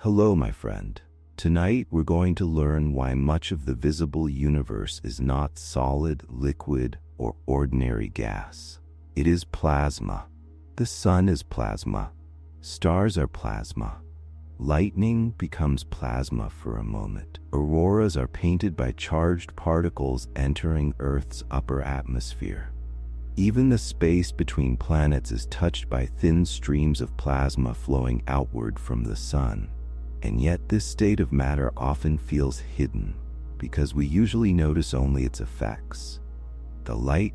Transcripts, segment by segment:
Hello, my friend. Tonight we're going to learn why much of the visible universe is not solid, liquid, or ordinary gas. It is plasma. The sun is plasma. Stars are plasma. Lightning becomes plasma for a moment. Auroras are painted by charged particles entering Earth's upper atmosphere. Even the space between planets is touched by thin streams of plasma flowing outward from the sun. And yet this state of matter often feels hidden because we usually notice only its effects. The light,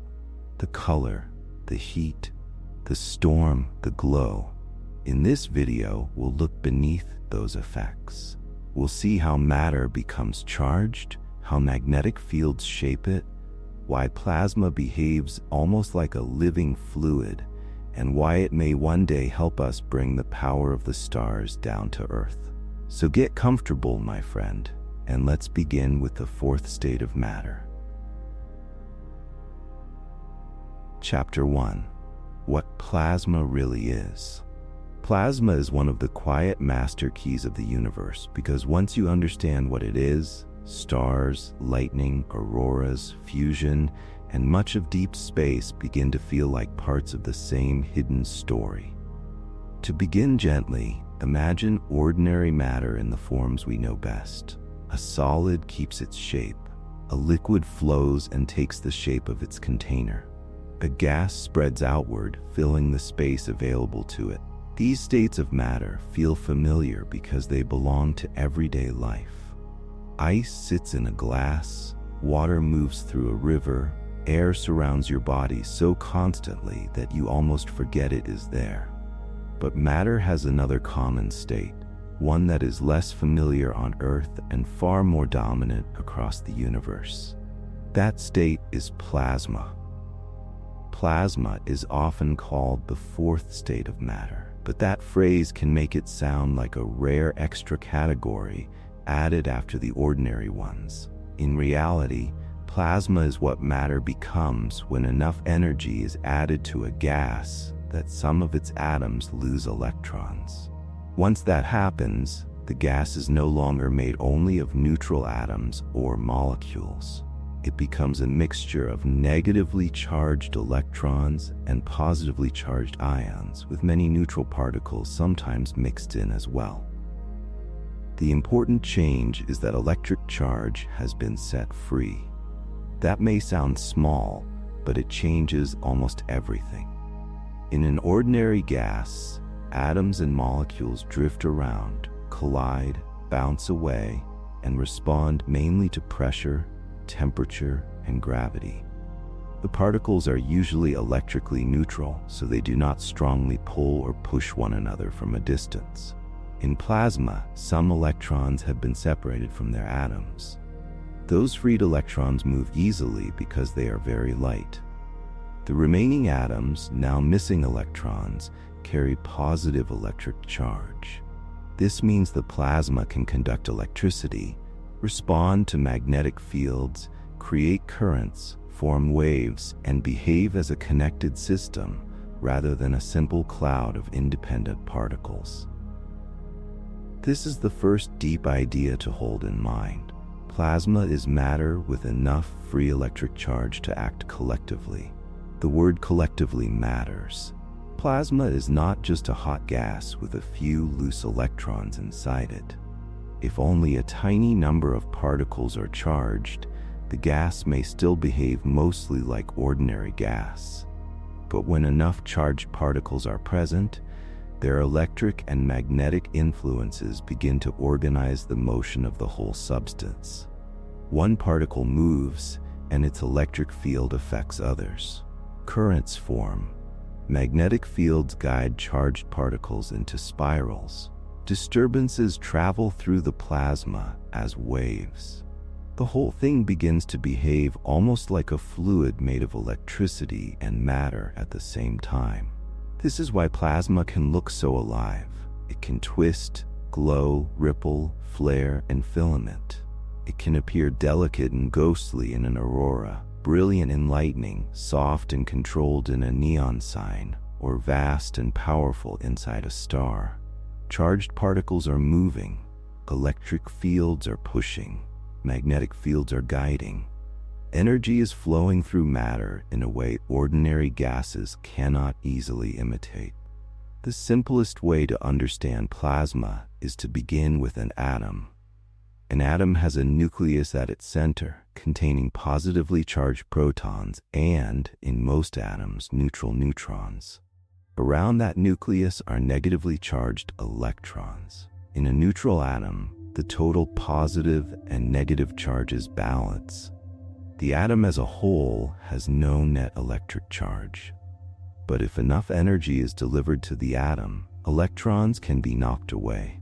the color, the heat, the storm, the glow. In this video, we'll look beneath those effects. We'll see how matter becomes charged, how magnetic fields shape it, why plasma behaves almost like a living fluid, and why it may one day help us bring the power of the stars down to Earth. So get comfortable, my friend, and let's begin with the fourth state of matter. Chapter 1. What plasma really is. Plasma is one of the quiet master keys of the universe because once you understand what it is, stars, lightning, auroras, fusion, and much of deep space begin to feel like parts of the same hidden story. To begin gently, imagine ordinary matter in the forms we know best. A solid keeps its shape. A liquid flows and takes the shape of its container. A gas spreads outward, filling the space available to it. These states of matter feel familiar because they belong to everyday life. Ice sits in a glass, water moves through a river, air surrounds your body so constantly that you almost forget it is there. But matter has another common state, one that is less familiar on Earth and far more dominant across the universe. That state is plasma. Plasma is often called the fourth state of matter, but that phrase can make it sound like a rare extra category added after the ordinary ones. In reality, plasma is what matter becomes when enough energy is added to a gas that some of its atoms lose electrons. Once that happens, the gas is no longer made only of neutral atoms or molecules. It becomes a mixture of negatively charged electrons and positively charged ions, with many neutral particles sometimes mixed in as well. The important change is that electric charge has been set free. That may sound small, but it changes almost everything. In an ordinary gas, atoms and molecules drift around, collide, bounce away, and respond mainly to pressure, temperature, and gravity. The particles are usually electrically neutral, so they do not strongly pull or push one another from a distance. In plasma, some electrons have been separated from their atoms. Those freed electrons move easily because they are very light. The remaining atoms, now missing electrons, carry positive electric charge. This means the plasma can conduct electricity, respond to magnetic fields, create currents, form waves, and behave as a connected system rather than a simple cloud of independent particles. This is the first deep idea to hold in mind. Plasma is matter with enough free electric charge to act collectively. The word collectively matters. Plasma is not just a hot gas with a few loose electrons inside it. If only a tiny number of particles are charged, the gas may still behave mostly like ordinary gas. But when enough charged particles are present, their electric and magnetic influences begin to organize the motion of the whole substance. One particle moves, and its electric field affects others. Currents form. Magnetic fields guide charged particles into spirals. Disturbances travel through the plasma as waves. The whole thing begins to behave almost like a fluid made of electricity and matter at the same time. This is why plasma can look so alive. It can twist, glow, ripple, flare, and filament. It can appear delicate and ghostly in an aurora, brilliant in lightning, soft and controlled in a neon sign, or vast and powerful inside a star. Charged particles are moving, electric fields are pushing, magnetic fields are guiding. Energy is flowing through matter in a way ordinary gases cannot easily imitate. The simplest way to understand plasma is to begin with an atom. An atom has a nucleus at its center, containing positively charged protons and, in most atoms, neutral neutrons. Around that nucleus are negatively charged electrons. In a neutral atom, the total positive and negative charges balance. The atom as a whole has no net electric charge. But if enough energy is delivered to the atom, electrons can be knocked away.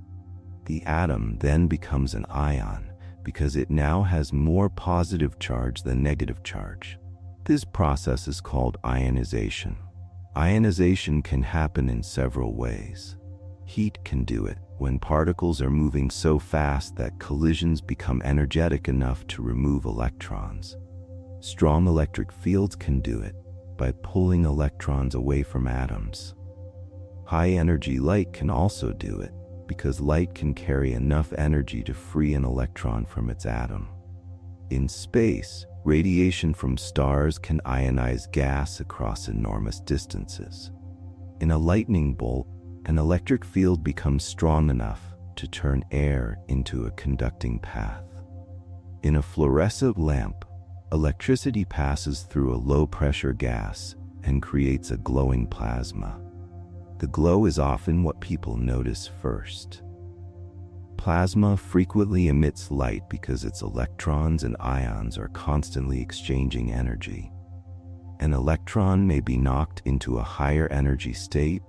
The atom then becomes an ion because it now has more positive charge than negative charge. This process is called ionization. Ionization can happen in several ways. Heat can do it when particles are moving so fast that collisions become energetic enough to remove electrons. Strong electric fields can do it by pulling electrons away from atoms. High-energy light can also do it because light can carry enough energy to free an electron from its atom. In space, radiation from stars can ionize gas across enormous distances. In a lightning bolt, an electric field becomes strong enough to turn air into a conducting path. In a fluorescent lamp, electricity passes through a low-pressure gas and creates a glowing plasma. The glow is often what people notice first. Plasma frequently emits light because its electrons and ions are constantly exchanging energy. An electron may be knocked into a higher energy state,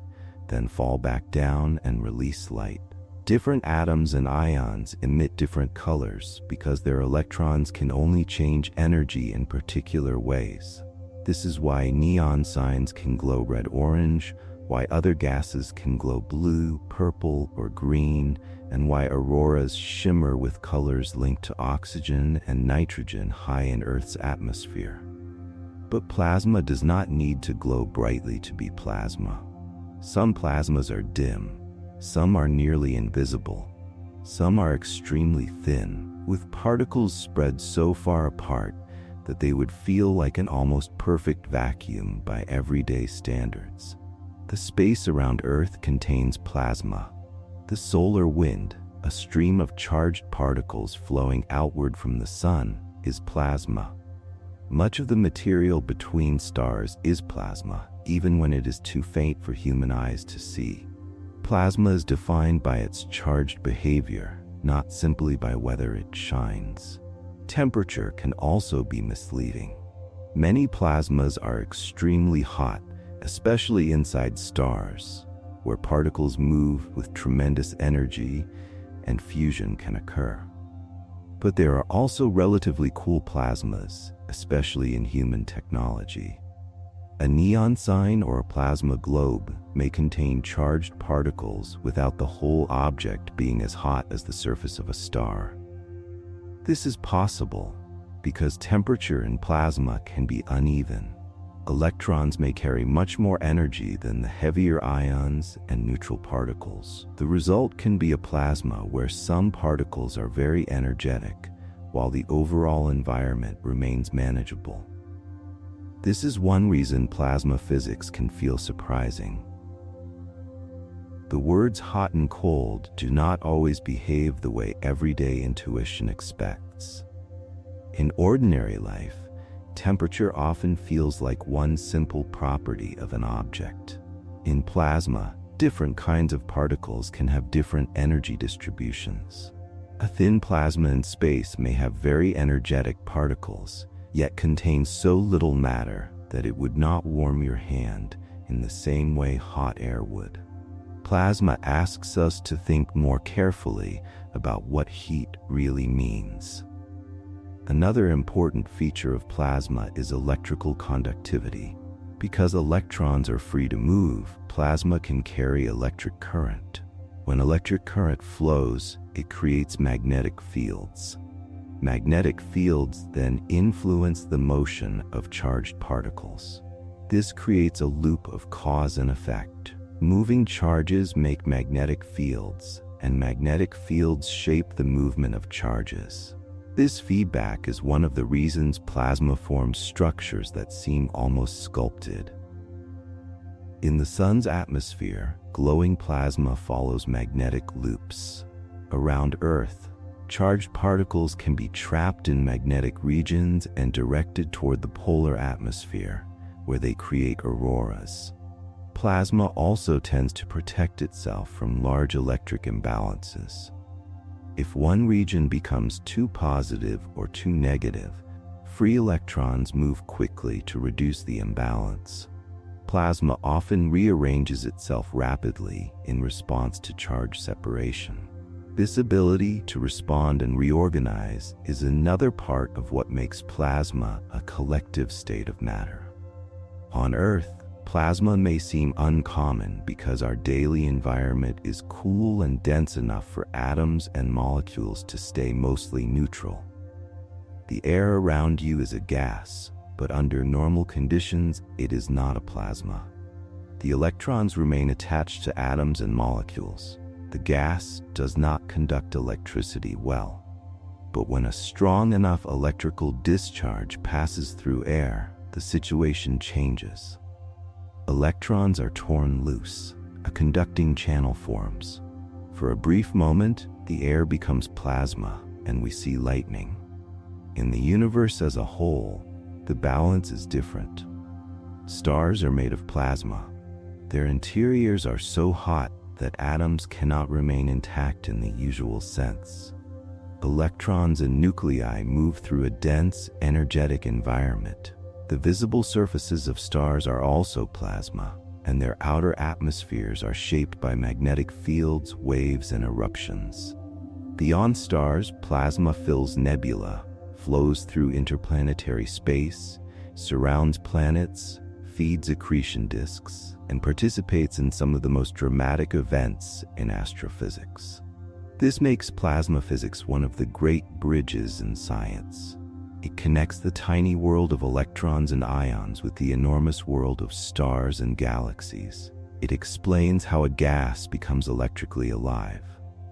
then fall back down and release light. Different atoms and ions emit different colors because their electrons can only change energy in particular ways. This is why neon signs can glow red-orange, why other gases can glow blue, purple, or green, and why auroras shimmer with colors linked to oxygen and nitrogen high in Earth's atmosphere. But plasma does not need to glow brightly to be plasma. Some plasmas are dim, some are nearly invisible, some are extremely thin, with particles spread so far apart that they would feel like an almost perfect vacuum by everyday standards. The space around Earth contains plasma. The solar wind, a stream of charged particles flowing outward from the sun, is plasma. Much of the material between stars is plasma, even when it is too faint for human eyes to see. Plasma is defined by its charged behavior, not simply by whether it shines. Temperature can also be misleading. Many plasmas are extremely hot, especially inside stars, where particles move with tremendous energy and fusion can occur. But there are also relatively cool plasmas, especially in human technology. A neon sign or a plasma globe may contain charged particles without the whole object being as hot as the surface of a star. This is possible because temperature in plasma can be uneven. Electrons may carry much more energy than the heavier ions and neutral particles. The result can be a plasma where some particles are very energetic, while the overall environment remains manageable. This is one reason plasma physics can feel surprising. The words hot and cold do not always behave the way everyday intuition expects. In ordinary life, temperature often feels like one simple property of an object. In plasma, different kinds of particles can have different energy distributions. A thin plasma in space may have very energetic particles, yet contain so little matter that it would not warm your hand in the same way hot air would. Plasma asks us to think more carefully about what heat really means. Another important feature of plasma is electrical conductivity. Because electrons are free to move, plasma can carry electric current. When electric current flows, it creates magnetic fields. Magnetic fields then influence the motion of charged particles. This creates a loop of cause and effect. Moving charges make magnetic fields, and magnetic fields shape the movement of charges. This feedback is one of the reasons plasma forms structures that seem almost sculpted. In the sun's atmosphere, glowing plasma follows magnetic loops. Around Earth, charged particles can be trapped in magnetic regions and directed toward the polar atmosphere, where they create auroras. Plasma also tends to protect itself from large electric imbalances. If one region becomes too positive or too negative, free electrons move quickly to reduce the imbalance. Plasma often rearranges itself rapidly in response to charge separation. This ability to respond and reorganize is another part of what makes plasma a collective state of matter. On Earth, plasma may seem uncommon because our daily environment is cool and dense enough for atoms and molecules to stay mostly neutral. The air around you is a gas, but under normal conditions, it is not a plasma. The electrons remain attached to atoms and molecules. The gas does not conduct electricity well. But when a strong enough electrical discharge passes through air, the situation changes. Electrons are torn loose. A conducting channel forms. For a brief moment, the air becomes plasma, and we see lightning. In the universe as a whole, the balance is different. Stars are made of plasma. Their interiors are so hot that atoms cannot remain intact in the usual sense. Electrons and nuclei move through a dense, energetic environment. The visible surfaces of stars are also plasma, and their outer atmospheres are shaped by magnetic fields, waves, and eruptions. Beyond stars, plasma fills nebula, flows through interplanetary space, surrounds planets, feeds accretion disks, and participates in some of the most dramatic events in astrophysics. This makes plasma physics one of the great bridges in science. It connects the tiny world of electrons and ions with the enormous world of stars and galaxies. It explains how a gas becomes electrically alive.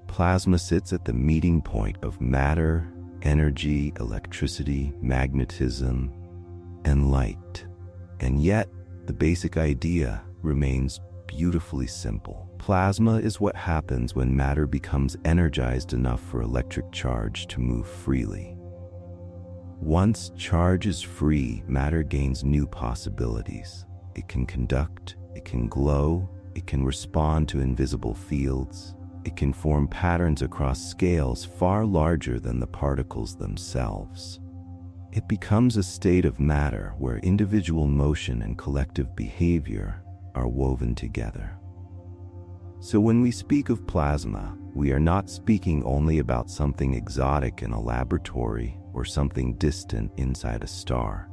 Plasma sits at the meeting point of matter, energy, electricity, magnetism, and light. And yet, the basic idea remains beautifully simple. Plasma is what happens when matter becomes energized enough for electric charge to move freely. Once charge is free, matter gains new possibilities. It can conduct, it can glow, it can respond to invisible fields, it can form patterns across scales far larger than the particles themselves. It becomes a state of matter where individual motion and collective behavior are woven together. So when we speak of plasma, we are not speaking only about something exotic in a laboratory or something distant inside a star.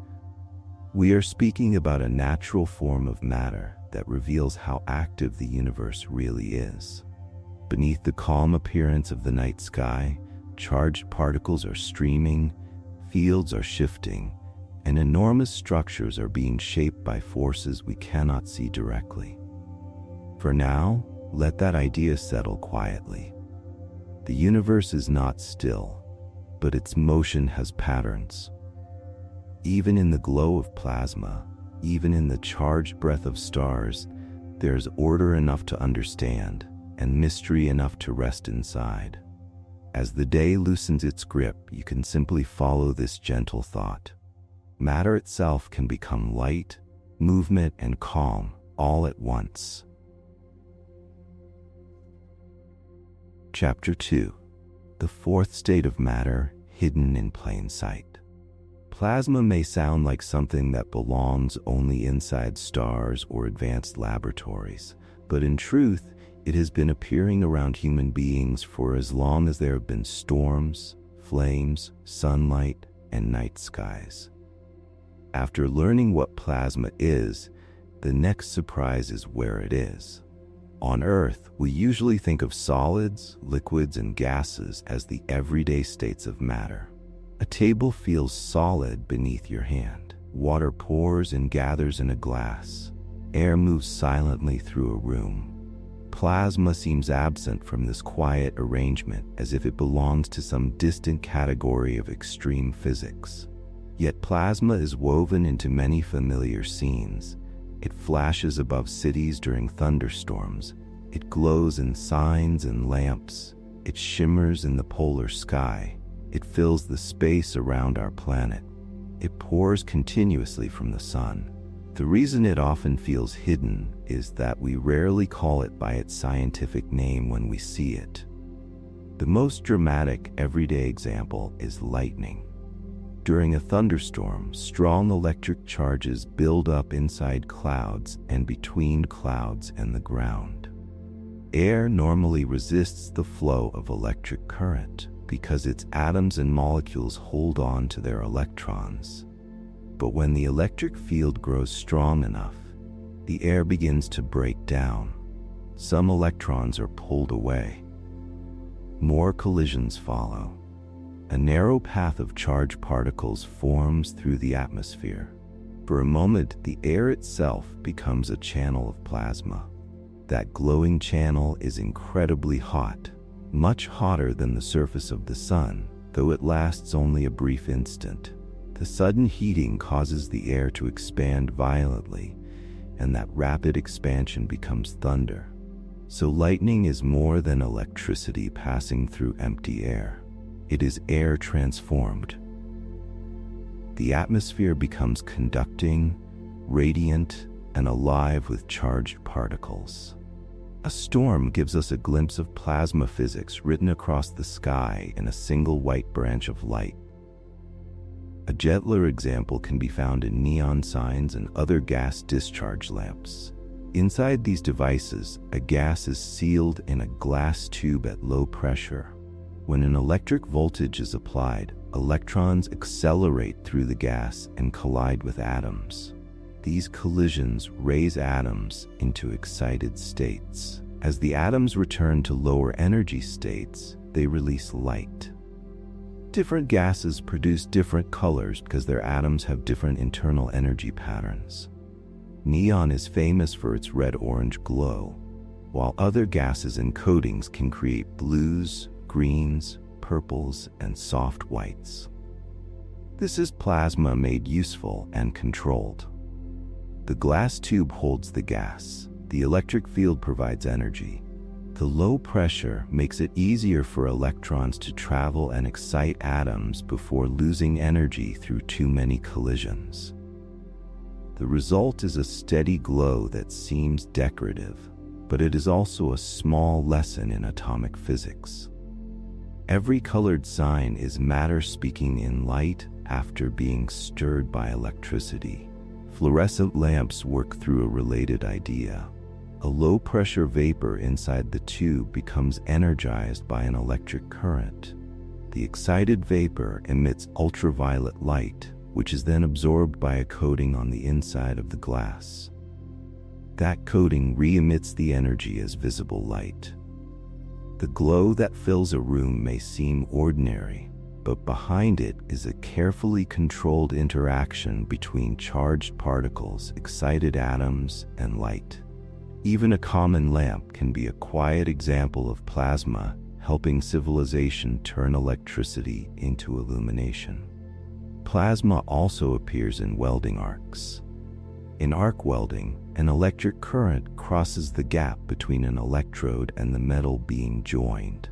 We are speaking about a natural form of matter that reveals how active the universe really is. Beneath the calm appearance of the night sky, charged particles are streaming, fields are shifting, and enormous structures are being shaped by forces we cannot see directly. For now, let that idea settle quietly. The universe is not still, but its motion has patterns. Even in the glow of plasma, even in the charged breath of stars, there is order enough to understand and mystery enough to rest inside. As the day loosens its grip, you can simply follow this gentle thought. Matter itself can become light, movement, and calm all at once. Chapter 2. The fourth state of matter, hidden in plain sight. Plasma may sound like something that belongs only inside stars or advanced laboratories, but in truth, it has been appearing around human beings for as long as there have been storms, flames, sunlight, and night skies. After learning what plasma is, the next surprise is where it is. On Earth, we usually think of solids, liquids, and gases as the everyday states of matter. A table feels solid beneath your hand. Water pours and gathers in a glass. air moves silently through a room. Plasma seems absent from this quiet arrangement, as if it belongs to some distant category of extreme physics. Yet plasma is woven into many familiar scenes. It flashes above cities during thunderstorms. It glows in signs and lamps. It shimmers in the polar sky. It fills the space around our planet. It pours continuously from the sun. The reason it often feels hidden is that we rarely call it by its scientific name when we see it. The most dramatic everyday example is lightning. During a thunderstorm, strong electric charges build up inside clouds and between clouds and the ground. Air normally resists the flow of electric current because its atoms and molecules hold on to their electrons. But when the electric field grows strong enough, the air begins to break down. Some electrons are pulled away. More collisions follow. A narrow path of charged particles forms through the atmosphere. For a moment, the air itself becomes a channel of plasma. That glowing channel is incredibly hot, much hotter than the surface of the sun, though it lasts only a brief instant. The sudden heating causes the air to expand violently, and that rapid expansion becomes thunder. So lightning is more than electricity passing through empty air. It is air transformed. The atmosphere becomes conducting, radiant, and alive with charged particles. A storm gives us a glimpse of plasma physics written across the sky in a single white branch of light. A gentler example can be found in neon signs and other gas discharge lamps. Inside these devices, a gas is sealed in a glass tube at low pressure. When an electric voltage is applied, electrons accelerate through the gas and collide with atoms. These collisions raise atoms into excited states. As the atoms return to lower energy states, they release light. Different gases produce different colors because their atoms have different internal energy patterns. Neon is famous for its red-orange glow, while other gases and coatings can create blues, greens, purples, and soft whites. This is plasma made useful and controlled. The glass tube holds the gas. The electric field provides energy. The low pressure makes it easier for electrons to travel and excite atoms before losing energy through too many collisions. The result is a steady glow that seems decorative, but it is also a small lesson in atomic physics. Every colored sign is matter speaking in light after being stirred by electricity. Fluorescent lamps work through a related idea. A low-pressure vapor inside the tube becomes energized by an electric current. The excited vapor emits ultraviolet light, which is then absorbed by a coating on the inside of the glass. That coating re-emits the energy as visible light. The glow that fills a room may seem ordinary, but behind it is a carefully controlled interaction between charged particles, excited atoms, and light. Even a common lamp can be a quiet example of plasma helping civilization turn electricity into illumination. Plasma also appears in welding arcs. In arc welding, an electric current crosses the gap between an electrode and the metal being joined.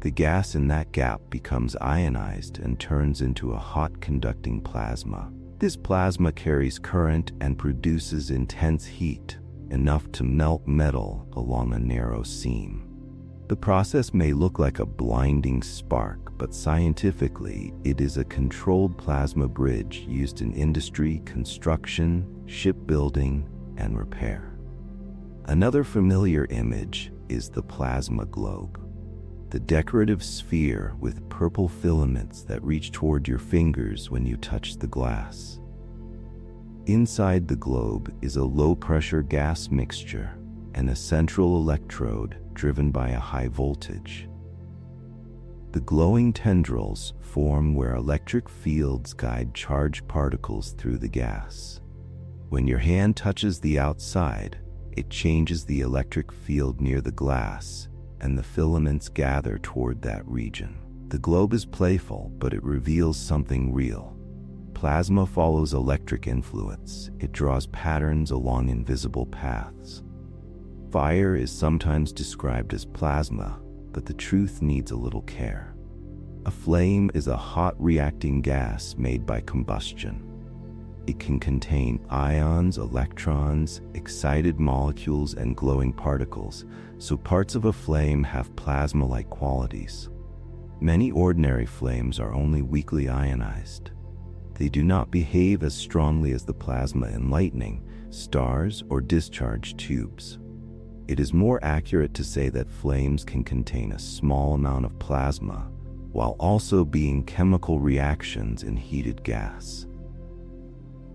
The gas in that gap becomes ionized and turns into a hot conducting plasma. This plasma carries current and produces intense heat, enough to melt metal along a narrow seam. The process may look like a blinding spark, but scientifically, it is a controlled plasma bridge used in industry, construction, shipbuilding, and repair. Another familiar image is the plasma globe, the decorative sphere with purple filaments that reach toward your fingers when you touch the glass. Inside the globe is a low-pressure gas mixture and a central electrode driven by a high voltage. The glowing tendrils form where electric fields guide charged particles through the gas. When your hand touches the outside, it changes the electric field near the glass, and the filaments gather toward that region. The globe is playful, but it reveals something real. Plasma follows electric influence. It draws patterns along invisible paths. Fire is sometimes described as plasma, but the truth needs a little care. A flame is a hot reacting gas made by combustion. It can contain ions, electrons, excited molecules, and glowing particles, so parts of a flame have plasma-like qualities. Many ordinary flames are only weakly ionized. They do not behave as strongly as the plasma in lightning, stars, or discharge tubes. It is more accurate to say that flames can contain a small amount of plasma, while also being chemical reactions in heated gas.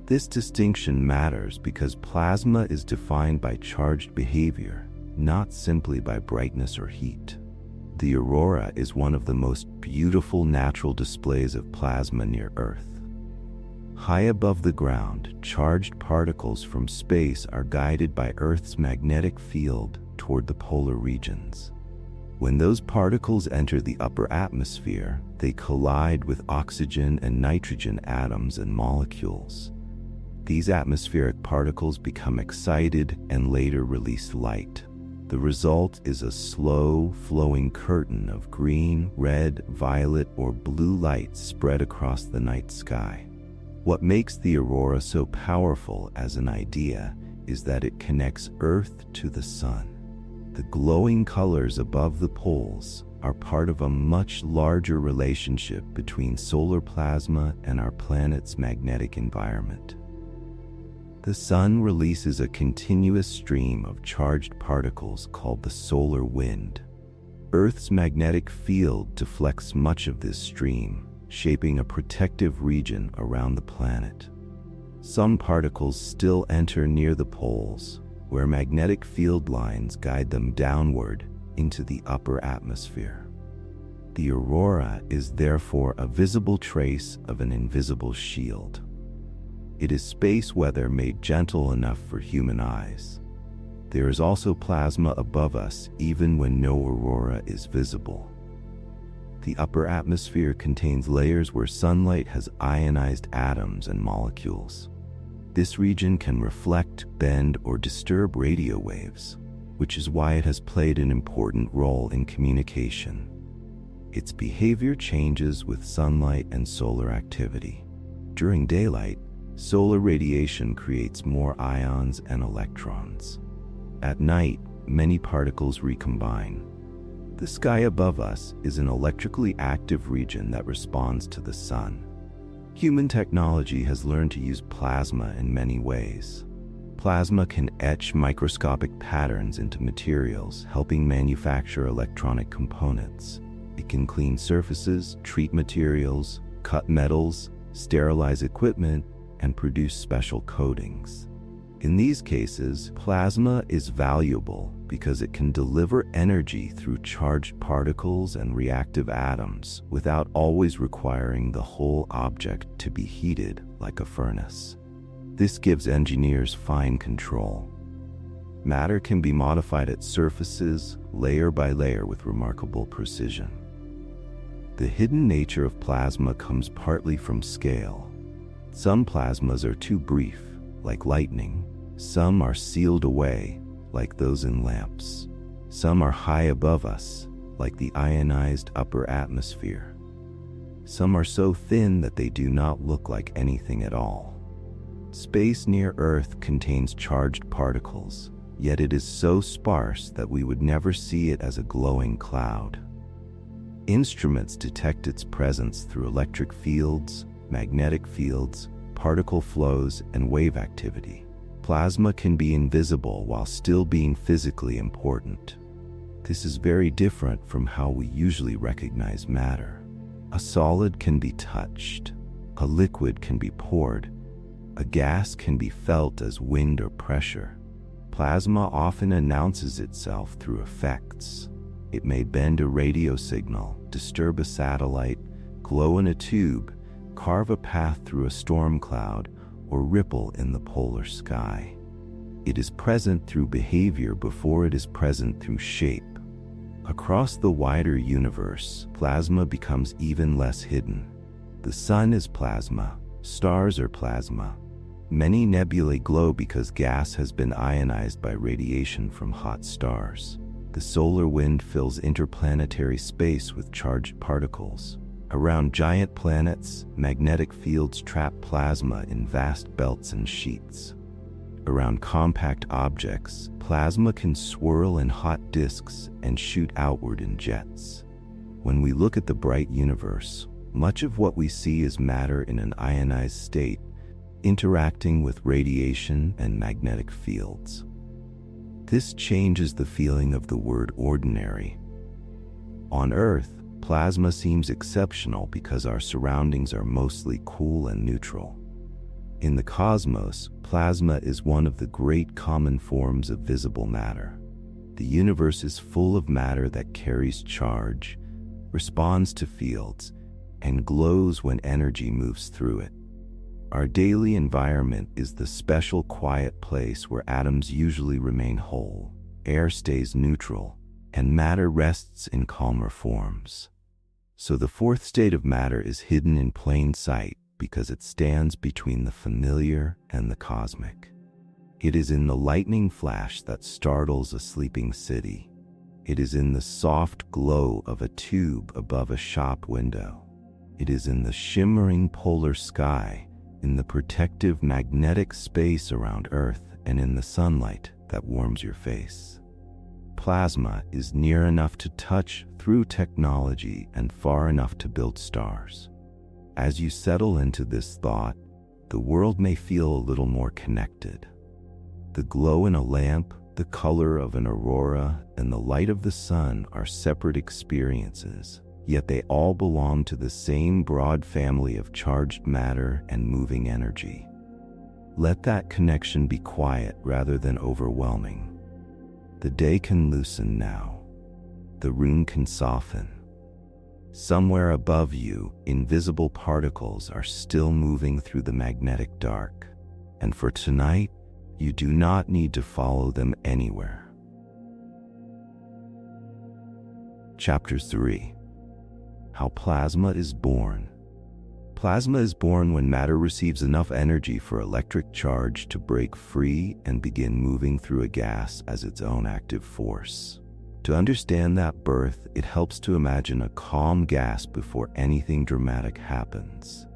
This distinction matters because plasma is defined by charged behavior, not simply by brightness or heat. The aurora is one of the most beautiful natural displays of plasma near Earth. High above the ground, charged particles from space are guided by Earth's magnetic field toward the polar regions. When those particles enter the upper atmosphere, they collide with oxygen and nitrogen atoms and molecules. These atmospheric particles become excited and later release light. The result is a slow, flowing curtain of green, red, violet, or blue light spread across the night sky. What makes the aurora so powerful as an idea is that it connects Earth to the sun. The glowing colors above the poles are part of a much larger relationship between solar plasma and our planet's magnetic environment. The sun releases a continuous stream of charged particles called the solar wind. Earth's magnetic field deflects much of this stream, shaping a protective region around the planet. Some particles still enter near the poles, where magnetic field lines guide them downward into the upper atmosphere. The aurora is therefore a visible trace of an invisible shield. It is space weather made gentle enough for human eyes. There is also plasma above us even when no aurora is visible. The upper atmosphere contains layers where sunlight has ionized atoms and molecules. This region can reflect, bend, or disturb radio waves, which is why it has played an important role in communication. Its behavior changes with sunlight and solar activity. During daylight, solar radiation creates more ions and electrons. At night, many particles recombine. The sky above us is an electrically active region that responds to the sun. Human technology has learned to use plasma in many ways. Plasma can etch microscopic patterns into materials, helping manufacture electronic components. It can clean surfaces, treat materials, cut metals, sterilize equipment, and produce special coatings. In these cases, plasma is valuable because it can deliver energy through charged particles and reactive atoms without always requiring the whole object to be heated like a furnace. This gives engineers fine control. Matter can be modified at surfaces, layer by layer, with remarkable precision. The hidden nature of plasma comes partly from scale. Some plasmas are too brief, like lightning. Some are sealed away, like those in lamps. Some are high above us, like the ionized upper atmosphere. Some are so thin that they do not look like anything at all. Space near Earth contains charged particles, yet it is so sparse that we would never see it as a glowing cloud. Instruments detect its presence through electric fields, magnetic fields, particle flows, and wave activity. Plasma can be invisible while still being physically important. This is very different from how we usually recognize matter. A solid can be touched, a liquid can be poured, a gas can be felt as wind or pressure. Plasma often announces itself through effects. It may bend a radio signal, disturb a satellite, glow in a tube, carve a path through a storm cloud, or ripple in the polar sky. It is present through behavior before it is present through shape. Across the wider universe, plasma becomes even less hidden. The sun is plasma, stars are plasma. Many nebulae glow because gas has been ionized by radiation from hot stars. The solar wind fills interplanetary space with charged particles. Around giant planets, magnetic fields trap plasma in vast belts and sheets. Around compact objects, plasma can swirl in hot disks and shoot outward in jets. When we look at the bright universe, much of what we see is matter in an ionized state, interacting with radiation and magnetic fields. This changes the feeling of the word ordinary. On Earth, plasma seems exceptional because our surroundings are mostly cool and neutral. In the cosmos, plasma is one of the great common forms of visible matter. The universe is full of matter that carries charge, responds to fields, and glows when energy moves through it. Our daily environment is the special quiet place where atoms usually remain whole, air stays neutral, and matter rests in calmer forms. So the fourth state of matter is hidden in plain sight because it stands between the familiar and the cosmic. It is in the lightning flash that startles a sleeping city. It is in the soft glow of a tube above a shop window. It is in the shimmering polar sky, in the protective magnetic space around Earth, and in the sunlight that warms your face. Plasma is near enough to touch through technology and far enough to build stars. As you settle into this thought, the world may feel a little more connected. The glow in a lamp, the color of an aurora, and the light of the sun are separate experiences, yet they all belong to the same broad family of charged matter and moving energy. Let that connection be quiet rather than overwhelming. The day can loosen now. The room can soften. Somewhere above you, invisible particles are still moving through the magnetic dark, and for tonight, you do not need to follow them anywhere. Chapter 3. How Plasma is Born. Plasma is born when matter receives enough energy for electric charge to break free and begin moving through a gas as its own active force. To understand that birth, it helps to imagine a calm gas before anything dramatic happens.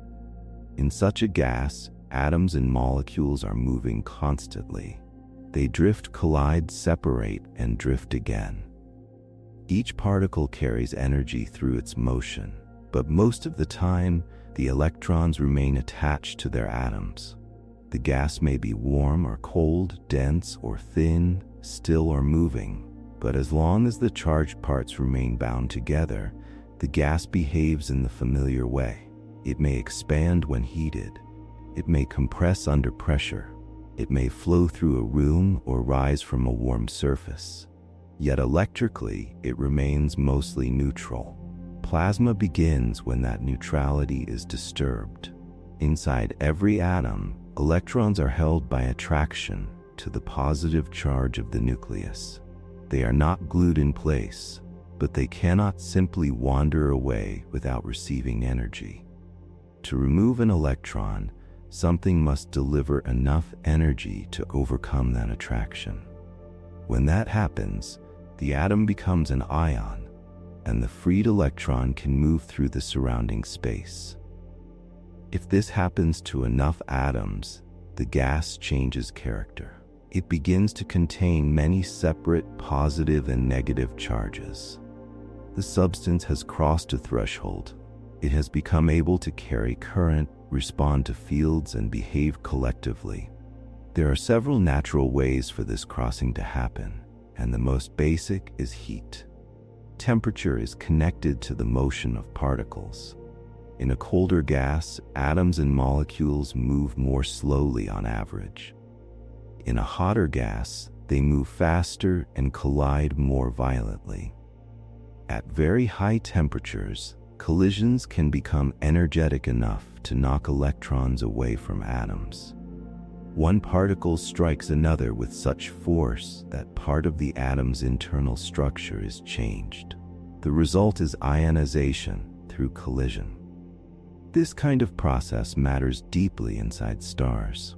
In such a gas, atoms and molecules are moving constantly. They drift, collide, separate, and drift again. Each particle carries energy through its motion, but most of the time, the electrons remain attached to their atoms. The gas may be warm or cold, dense or thin, still or moving. But as long as the charged parts remain bound together, the gas behaves in the familiar way. It may expand when heated. It may compress under pressure. It may flow through a room or rise from a warm surface. Yet electrically, it remains mostly neutral. Plasma begins when that neutrality is disturbed. Inside every atom, electrons are held by attraction to the positive charge of the nucleus. They are not glued in place, but they cannot simply wander away without receiving energy. To remove an electron, something must deliver enough energy to overcome that attraction. When that happens, the atom becomes an ion, and the freed electron can move through the surrounding space. If this happens to enough atoms, the gas changes character. It begins to contain many separate positive and negative charges. The substance has crossed a threshold. It has become able to carry current, respond to fields, and behave collectively. There are several natural ways for this crossing to happen, and the most basic is heat. Temperature is connected to the motion of particles. In a colder gas, atoms and molecules move more slowly on average. In a hotter gas, they move faster and collide more violently. At very high temperatures, collisions can become energetic enough to knock electrons away from atoms. One particle strikes another with such force that part of the atom's internal structure is changed. The result is ionization through collision. This kind of process matters deeply inside stars.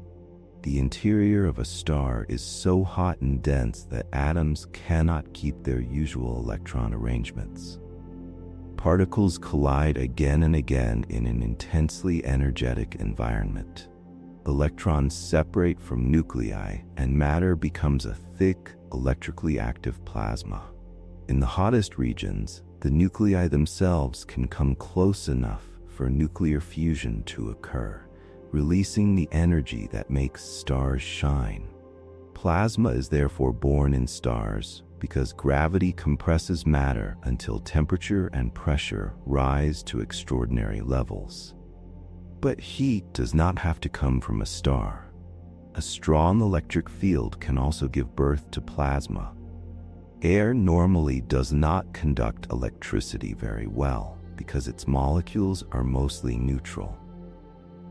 The interior of a star is so hot and dense that atoms cannot keep their usual electron arrangements. Particles collide again and again in an intensely energetic environment. Electrons separate from nuclei, and matter becomes a thick, electrically active plasma. In the hottest regions, the nuclei themselves can come close enough for nuclear fusion to occur, releasing the energy that makes stars shine. Plasma is therefore born in stars because gravity compresses matter until temperature and pressure rise to extraordinary levels. But heat does not have to come from a star. A strong electric field can also give birth to plasma. Air normally does not conduct electricity very well because its molecules are mostly neutral.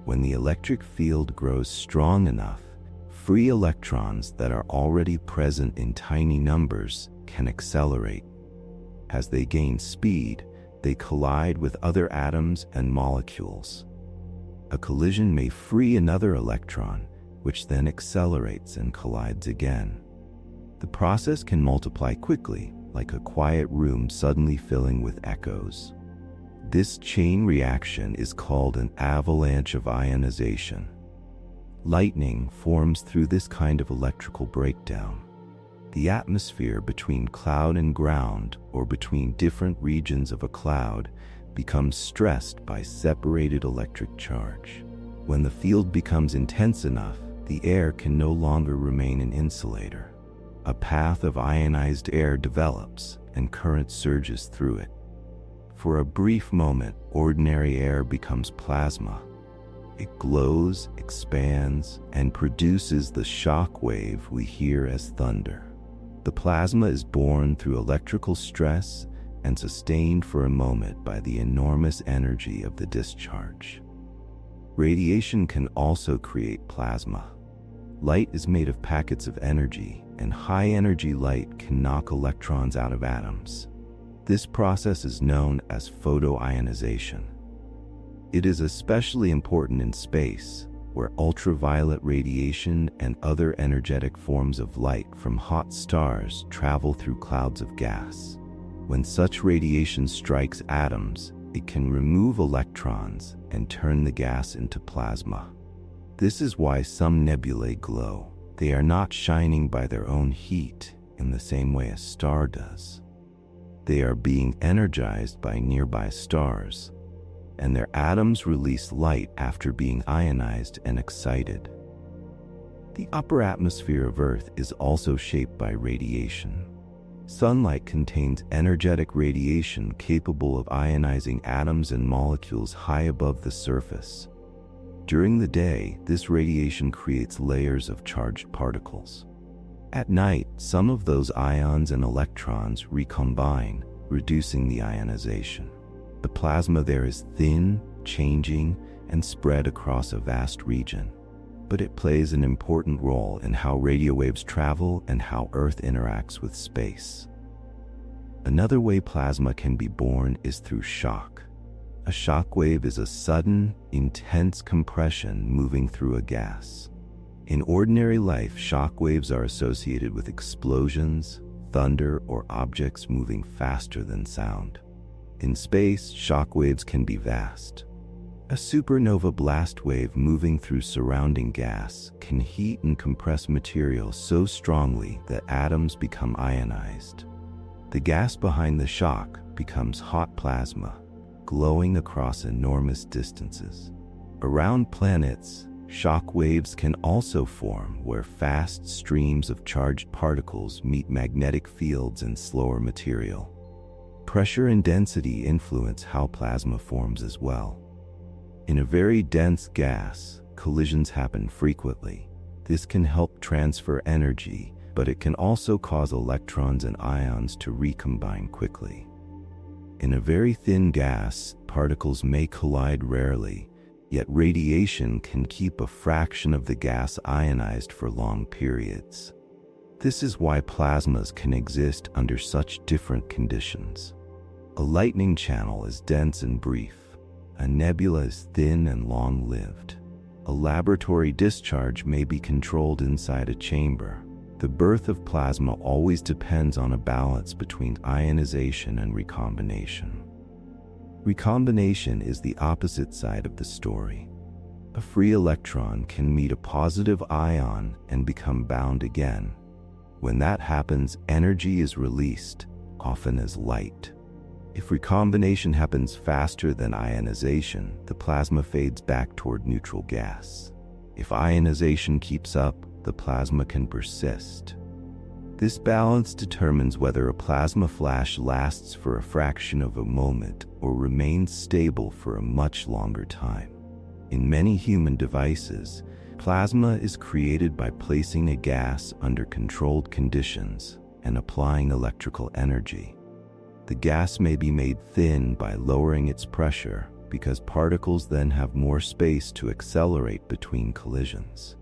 When the electric field grows strong enough, free electrons that are already present in tiny numbers can accelerate. As they gain speed, they collide with other atoms and molecules. A collision may free another electron, which then accelerates and collides again. The process can multiply quickly, like a quiet room suddenly filling with echoes. This chain reaction is called an avalanche of ionization. Lightning forms through this kind of electrical breakdown. The atmosphere between cloud and ground, or between different regions of a cloud, becomes stressed by separated electric charge. When the field becomes intense enough, the air can no longer remain an insulator. A path of ionized air develops, and current surges through it. For a brief moment, ordinary air becomes plasma. It glows, expands, and produces the shock wave we hear as thunder. The plasma is born through electrical stress and sustained for a moment by the enormous energy of the discharge. Radiation can also create plasma. Light is made of packets of energy, and high-energy light can knock electrons out of atoms. This process is known as photoionization. It is especially important in space, where ultraviolet radiation and other energetic forms of light from hot stars travel through clouds of gas. When such radiation strikes atoms, it can remove electrons and turn the gas into plasma. This is why some nebulae glow. They are not shining by their own heat in the same way a star does. They are being energized by nearby stars, and their atoms release light after being ionized and excited. The upper atmosphere of Earth is also shaped by radiation. Sunlight contains energetic radiation capable of ionizing atoms and molecules high above the surface. During the day, this radiation creates layers of charged particles. At night, some of those ions and electrons recombine, reducing the ionization. The plasma there is thin, changing, and spread across a vast region. But it plays an important role in how radio waves travel and how Earth interacts with space. Another way plasma can be born is through shock. A shock wave is a sudden, intense compression moving through a gas. In ordinary life, shock waves are associated with explosions, thunder, or objects moving faster than sound. In space, shock waves can be vast. A supernova blast wave moving through surrounding gas can heat and compress material so strongly that atoms become ionized. The gas behind the shock becomes hot plasma, glowing across enormous distances. Around planets, shock waves can also form where fast streams of charged particles meet magnetic fields and slower material. Pressure and density influence how plasma forms as well. In a very dense gas, collisions happen frequently. This can help transfer energy, but it can also cause electrons and ions to recombine quickly. In a very thin gas, particles may collide rarely, Yet radiation can keep a fraction of the gas ionized for long periods. This is why plasmas can exist under such different conditions. A lightning channel is dense and brief. A nebula is thin and long-lived. A laboratory discharge may be controlled inside a chamber. The birth of plasma always depends on a balance between ionization and recombination. Recombination is the opposite side of the story. A free electron can meet a positive ion and become bound again. When that happens, energy is released, often as light. If recombination happens faster than ionization, the plasma fades back toward neutral gas. If ionization keeps up, the plasma can persist. This balance determines whether a plasma flash lasts for a fraction of a moment or remains stable for a much longer time. In many human devices, plasma is created by placing a gas under controlled conditions and applying electrical energy. The gas may be made thin by lowering its pressure because particles then have more space to accelerate between collisions.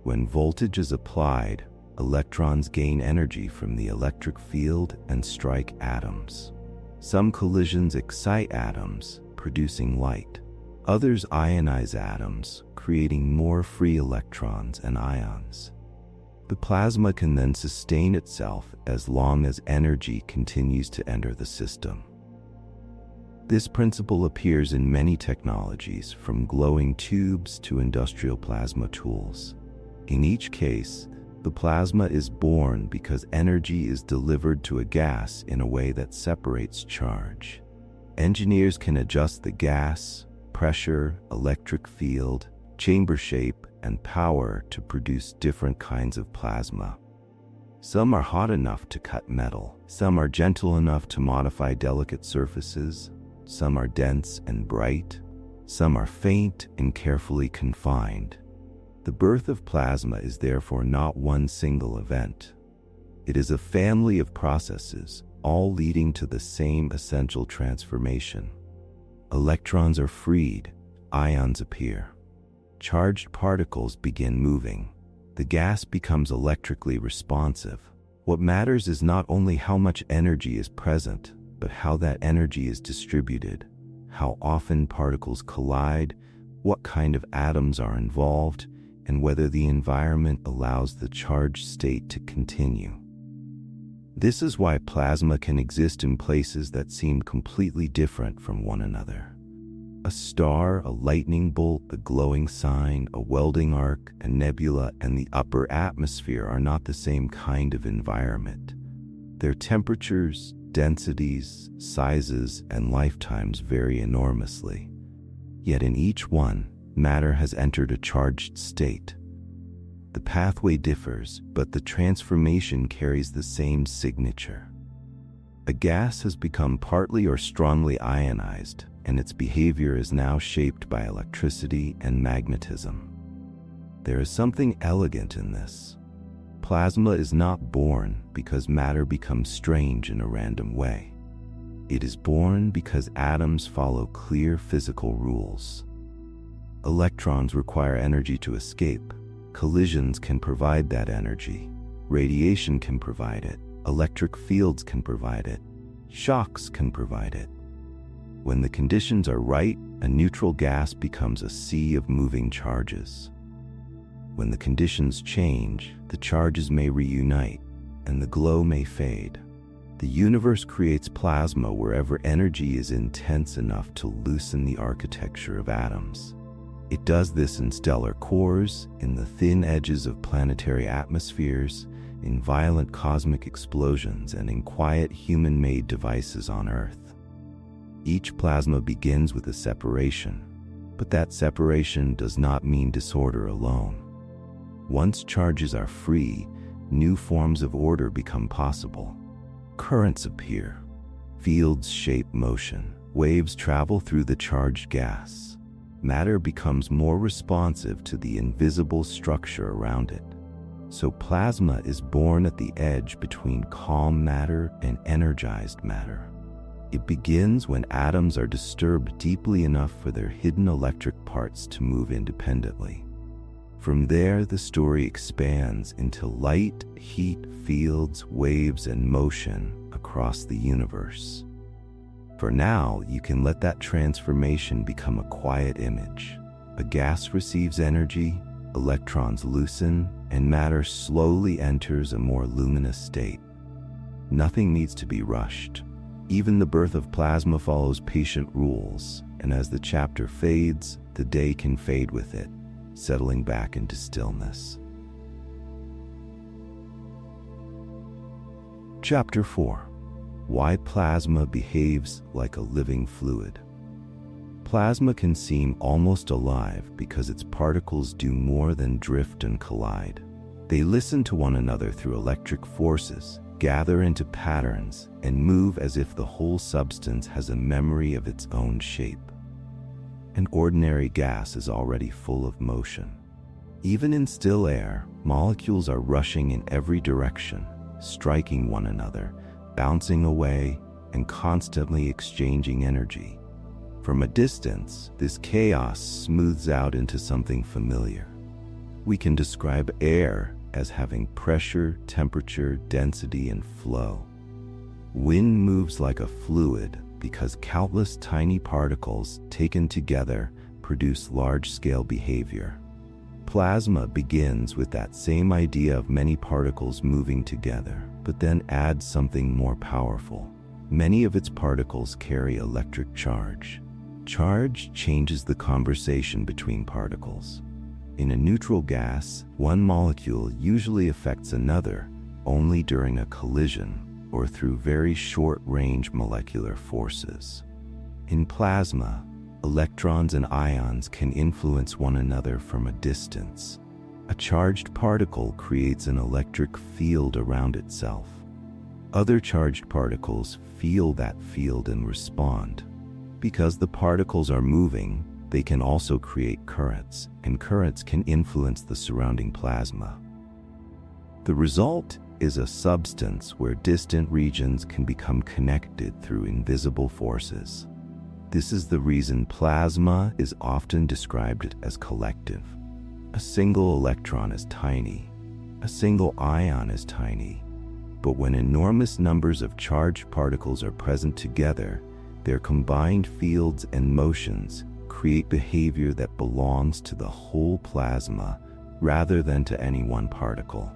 When voltage is applied, electrons gain energy from the electric field and strike atoms. Some collisions excite atoms, producing light. Others ionize atoms, creating more free electrons and ions. The plasma can then sustain itself as long as energy continues to enter the system. This principle appears in many technologies, from glowing tubes to industrial plasma tools. In each case, the plasma is born because energy is delivered to a gas in a way that separates charge. Engineers can adjust the gas, pressure, electric field, chamber shape, and power to produce different kinds of plasma. Some are hot enough to cut metal, some are gentle enough to modify delicate surfaces, some are dense and bright, some are faint and carefully confined. The birth of plasma is therefore not one single event. It is a family of processes, all leading to the same essential transformation. Electrons are freed, ions appear. Charged particles begin moving. The gas becomes electrically responsive. What matters is not only how much energy is present, but how that energy is distributed, how often particles collide, what kind of atoms are involved, and whether the environment allows the charged state to continue. This is why plasma can exist in places that seem completely different from one another. A star, a lightning bolt, a glowing sign, a welding arc, a nebula, and the upper atmosphere are not the same kind of environment. Their temperatures, densities, sizes, and lifetimes vary enormously. Yet in each one, matter has entered a charged state. The pathway differs, but the transformation carries the same signature. A gas has become partly or strongly ionized, and its behavior is now shaped by electricity and magnetism. There is something elegant in this. Plasma is not born because matter becomes strange in a random way. It is born because atoms follow clear physical rules. Electrons require energy to escape. Collisions can provide that energy. Radiation can provide it. Electric fields can provide it. Shocks can provide it. When the conditions are right, a neutral gas becomes a sea of moving charges. When the conditions change, the charges may reunite, and the glow may fade. The universe creates plasma wherever energy is intense enough to loosen the architecture of atoms. It does this in stellar cores, in the thin edges of planetary atmospheres, in violent cosmic explosions, and in quiet human-made devices on Earth. Each plasma begins with a separation, but that separation does not mean disorder alone. Once charges are free, new forms of order become possible. Currents appear. Fields shape motion. Waves travel through the charged gas. Matter becomes more responsive to the invisible structure around it. So plasma is born at the edge between calm matter and energized matter. It begins when atoms are disturbed deeply enough for their hidden electric parts to move independently. From there, the story expands into light, heat, fields, waves, and motion across the universe. For now, you can let that transformation become a quiet image. A gas receives energy, electrons loosen, and matter slowly enters a more luminous state. Nothing needs to be rushed. Even the birth of plasma follows patient rules, and as the chapter fades, the day can fade with it, settling back into stillness. Chapter 4. Why plasma behaves like a living fluid. Plasma can seem almost alive because its particles do more than drift and collide. They listen to one another through electric forces, gather into patterns, and move as if the whole substance has a memory of its own shape. An ordinary gas is already full of motion. Even in still air, molecules are rushing in every direction, striking one another, bouncing away, and constantly exchanging energy. From a distance, this chaos smooths out into something familiar. We can describe air as having pressure, temperature, density, and flow. Wind moves like a fluid because countless tiny particles taken together produce large-scale behavior. Plasma begins with that same idea of many particles moving together, but then adds something more powerful. Many of its particles carry electric charge. Charge changes the conversation between particles. In a neutral gas, one molecule usually affects another only during a collision or through very short-range molecular forces. In plasma, electrons and ions can influence one another from a distance. A charged particle creates an electric field around itself. Other charged particles feel that field and respond. Because the particles are moving, they can also create currents, and currents can influence the surrounding plasma. The result is a substance where distant regions can become connected through invisible forces. This is the reason plasma is often described as collective. A single electron is tiny, a single ion is tiny, but when enormous numbers of charged particles are present together, their combined fields and motions create behavior that belongs to the whole plasma rather than to any one particle.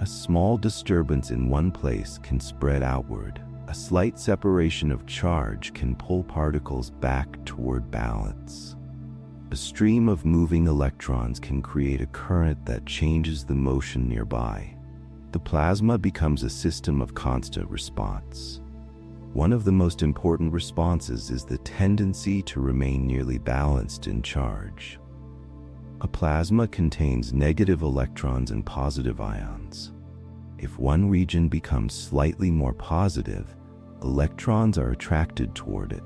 A small disturbance in one place can spread outward. A slight separation of charge can pull particles back toward balance. A stream of moving electrons can create a current that changes the motion nearby. The plasma becomes a system of constant response. One of the most important responses is the tendency to remain nearly balanced in charge. A plasma contains negative electrons and positive ions. If one region becomes slightly more positive, electrons are attracted toward it.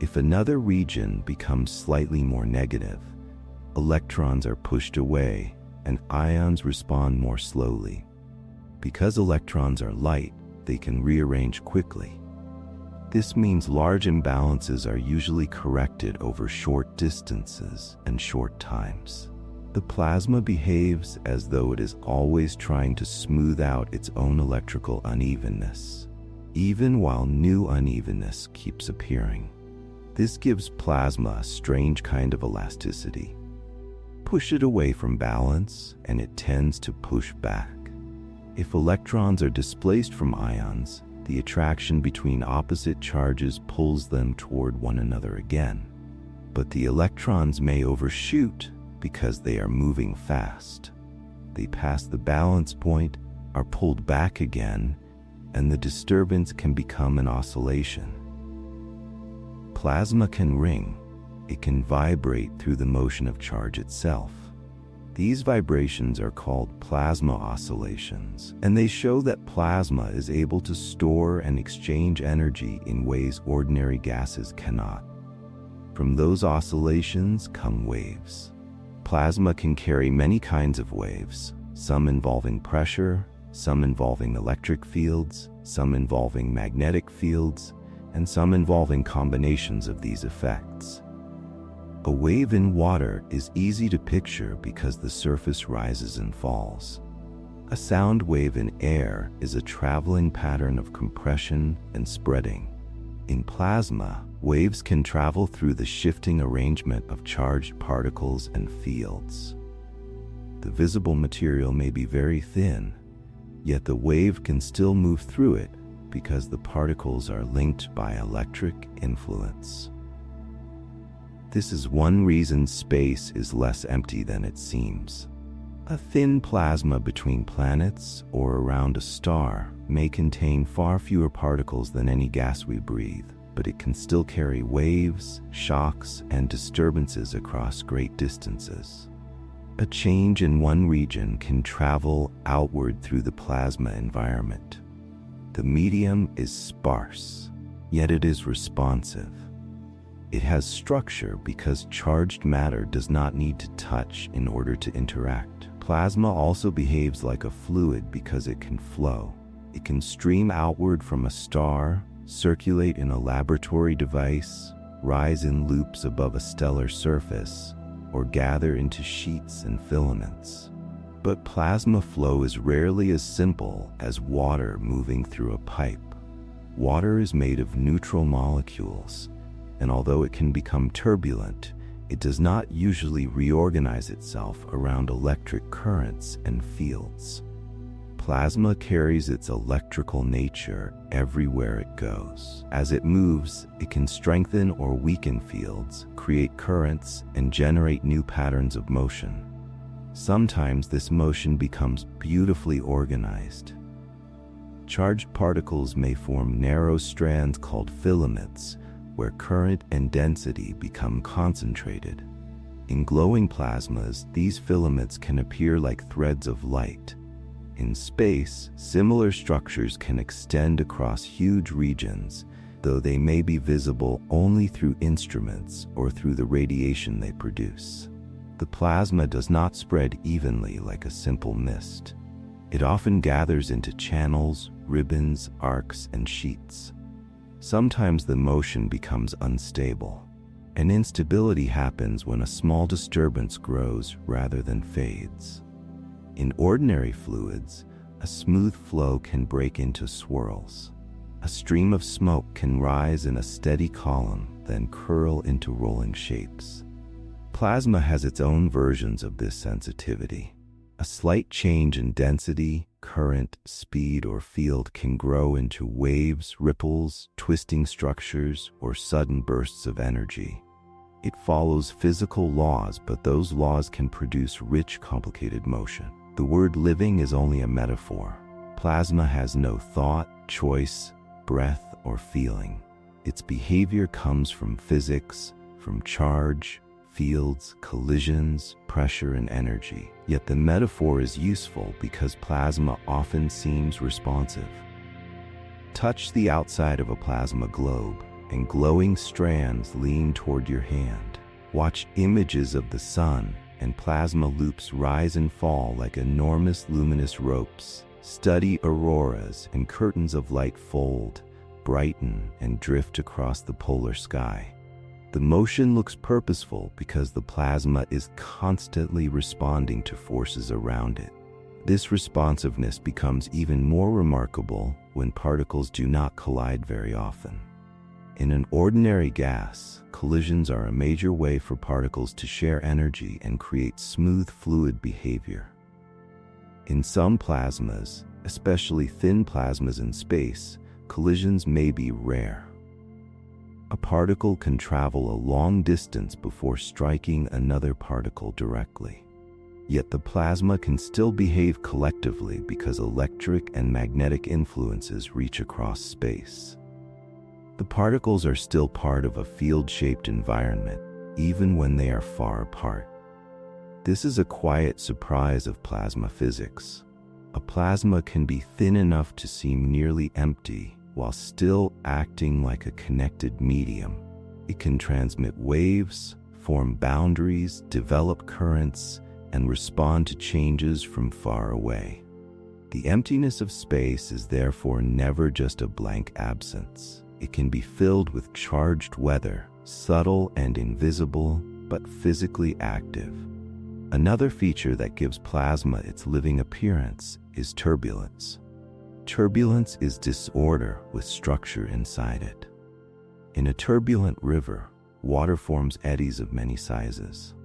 If another region becomes slightly more negative, electrons are pushed away and ions respond more slowly. Because electrons are light, they can rearrange quickly. This means large imbalances are usually corrected over short distances and short times. The plasma behaves as though it is always trying to smooth out its own electrical unevenness, even while new unevenness keeps appearing. This gives plasma a strange kind of elasticity. Push it away from balance, and it tends to push back. If electrons are displaced from ions, the attraction between opposite charges pulls them toward one another again. But the electrons may overshoot because they are moving fast. They pass the balance point, are pulled back again, and the disturbance can become an oscillation. Plasma can ring. It can vibrate through the motion of charge itself. These vibrations are called plasma oscillations, and they show that plasma is able to store and exchange energy in ways ordinary gases cannot. From those oscillations come waves. Plasma can carry many kinds of waves, some involving pressure, some involving electric fields, some involving magnetic fields, and some involving combinations of these effects. A wave in water is easy to picture because the surface rises and falls. A sound wave in air is a traveling pattern of compression and spreading. In plasma, waves can travel through the shifting arrangement of charged particles and fields. The visible material may be very thin, yet the wave can still move through it because the particles are linked by electric influence. This is one reason space is less empty than it seems. A thin plasma between planets or around a star may contain far fewer particles than any gas we breathe, but it can still carry waves, shocks, and disturbances across great distances. A change in one region can travel outward through the plasma environment. The medium is sparse, yet it is responsive. It has structure because charged matter does not need to touch in order to interact. Plasma also behaves like a fluid because it can flow. It can stream outward from a star, circulate in a laboratory device, rise in loops above a stellar surface, or gather into sheets and filaments. But plasma flow is rarely as simple as water moving through a pipe. Water is made of neutral molecules, and although it can become turbulent, it does not usually reorganize itself around electric currents and fields. Plasma carries its electrical nature everywhere it goes. As it moves, it can strengthen or weaken fields, create currents, and generate new patterns of motion. Sometimes this motion becomes beautifully organized. Charged particles may form narrow strands called filaments, where current and density become concentrated. In glowing plasmas, these filaments can appear like threads of light. In space, similar structures can extend across huge regions, though they may be visible only through instruments or through the radiation they produce. The plasma does not spread evenly like a simple mist. It often gathers into channels, ribbons, arcs, and sheets. Sometimes the motion becomes unstable. An instability happens when a small disturbance grows rather than fades. In ordinary fluids, a smooth flow can break into swirls. A stream of smoke can rise in a steady column, then curl into rolling shapes. Plasma has its own versions of this sensitivity. A slight change in density, current, speed, or field can grow into waves, ripples, twisting structures, or sudden bursts of energy. It follows physical laws, but those laws can produce rich, complicated motion. The word living is only a metaphor. Plasma has no thought, choice, breath, or feeling. Its behavior comes from physics, from charge, fields, collisions, pressure, and energy. Yet the metaphor is useful because plasma often seems responsive. Touch the outside of a plasma globe, and glowing strands lean toward your hand. Watch images of the sun, and plasma loops rise and fall like enormous luminous ropes. Study auroras, and curtains of light fold, brighten, and drift across the polar sky. The motion looks purposeful because the plasma is constantly responding to forces around it. This responsiveness becomes even more remarkable when particles do not collide very often. In an ordinary gas, collisions are a major way for particles to share energy and create smooth fluid behavior. In some plasmas, especially thin plasmas in space, collisions may be rare. A particle can travel a long distance before striking another particle directly. Yet the plasma can still behave collectively because electric and magnetic influences reach across space. The particles are still part of a field-shaped environment, even when they are far apart. This is a quiet surprise of plasma physics. A plasma can be thin enough to seem nearly empty, while still acting like a connected medium. It can transmit waves, form boundaries, develop currents, and respond to changes from far away. The emptiness of space is therefore never just a blank absence. It can be filled with charged weather, subtle and invisible, but physically active. Another feature that gives plasma its living appearance is turbulence. Turbulence is disorder with structure inside it. In a turbulent river, water forms eddies of many sizes.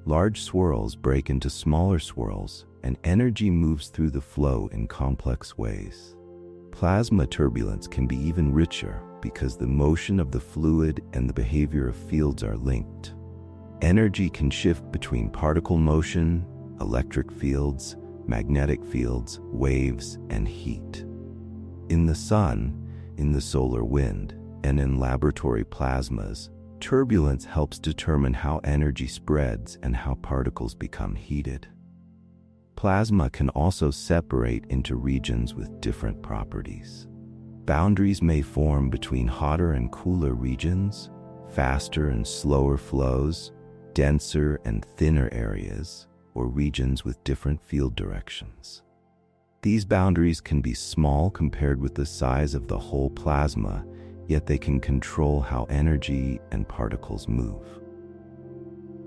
Large swirls break into smaller swirls, and energy moves through the flow in complex ways. Plasma turbulence can be even richer because the motion of the fluid and the behavior of fields are linked. Energy can shift between particle motion, electric fields, magnetic fields, waves, and heat. In the sun, in the solar wind, and in laboratory plasmas, turbulence helps determine how energy spreads and how particles become heated. Plasma can also separate into regions with different properties. Boundaries may form between hotter and cooler regions, faster and slower flows, denser and thinner areas, or regions with different field directions. These boundaries can be small compared with the size of the whole plasma, yet they can control how energy and particles move.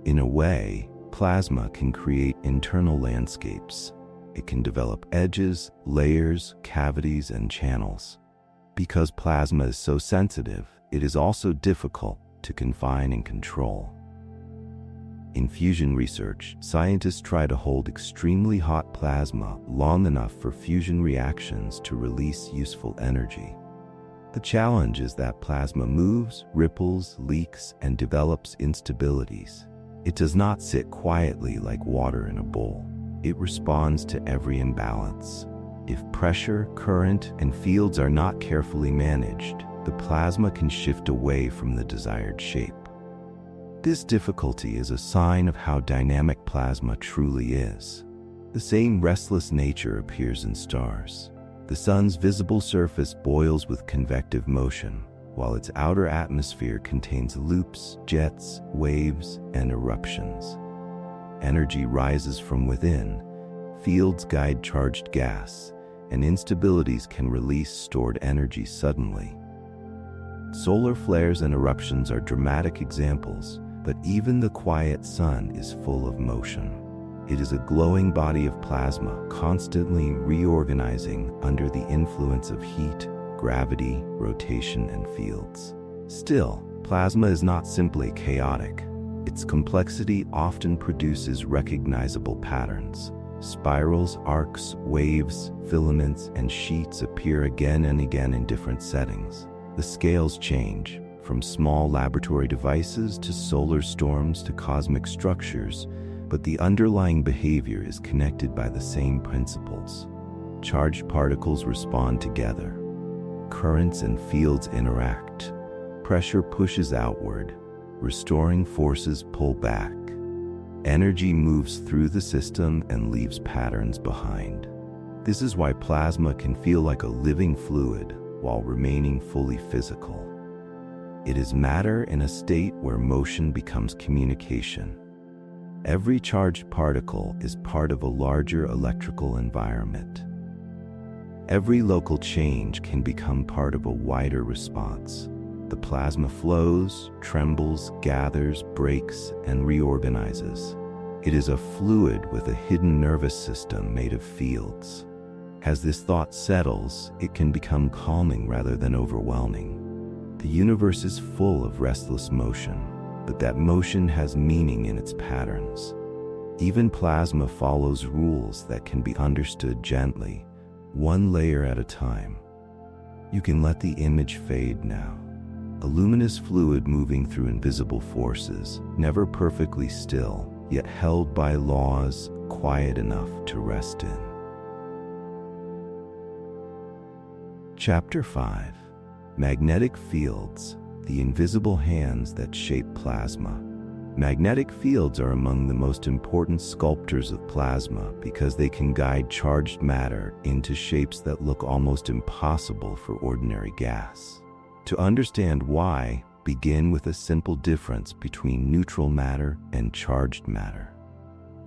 In a way, plasma can create internal landscapes. It can develop edges, layers, cavities, and channels. Because plasma is so sensitive, it is also difficult to confine and control. In fusion research, scientists try to hold extremely hot plasma long enough for fusion reactions to release useful energy. The challenge is that plasma moves, ripples, leaks, and develops instabilities. It does not sit quietly like water in a bowl. It responds to every imbalance. If pressure, current, and fields are not carefully managed, the plasma can shift away from the desired shape. This difficulty is a sign of how dynamic plasma truly is. The same restless nature appears in stars. The sun's visible surface boils with convective motion, while its outer atmosphere contains loops, jets, waves, and eruptions. Energy rises from within, fields guide charged gas, and instabilities can release stored energy suddenly. Solar flares and eruptions are dramatic examples, but even the quiet sun is full of motion. It is a glowing body of plasma, constantly reorganizing under the influence of heat, gravity, rotation, and fields. Still, plasma is not simply chaotic. Its complexity often produces recognizable patterns. Spirals, arcs, waves, filaments, and sheets appear again and again in different settings. The scales change, from small laboratory devices to solar storms to cosmic structures, but the underlying behavior is connected by the same principles. Charged particles respond together. Currents and fields interact. Pressure pushes outward. Restoring forces pull back. Energy moves through the system and leaves patterns behind. This is why plasma can feel like a living fluid while remaining fully physical. It is matter in a state where motion becomes communication. Every charged particle is part of a larger electrical environment. Every local change can become part of a wider response. The plasma flows, trembles, gathers, breaks, and reorganizes. It is a fluid with a hidden nervous system made of fields. As this thought settles, it can become calming rather than overwhelming. The universe is full of restless motion, but that motion has meaning in its patterns. Even plasma follows rules that can be understood gently, one layer at a time. You can let the image fade now. A luminous fluid moving through invisible forces, never perfectly still, yet held by laws quiet enough to rest in. Chapter 5. Magnetic fields, the invisible hands that shape plasma. Magnetic fields are among the most important sculptors of plasma because they can guide charged matter into shapes that look almost impossible for ordinary gas. To understand why, begin with a simple difference between neutral matter and charged matter.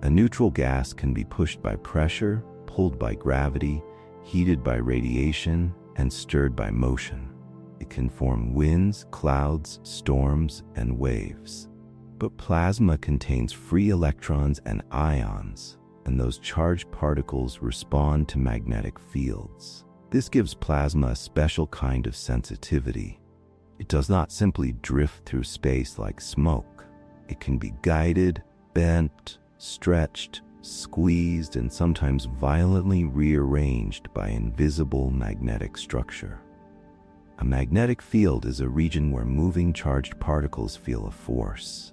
A neutral gas can be pushed by pressure, pulled by gravity, heated by radiation and stirred by motion. It can form winds, clouds, storms, and waves. But plasma contains free electrons and ions, and those charged particles respond to magnetic fields. This gives plasma a special kind of sensitivity. It does not simply drift through space like smoke. It can be guided, bent, stretched, squeezed, and sometimes violently rearranged by invisible magnetic structure. A magnetic field is a region where moving charged particles feel a force.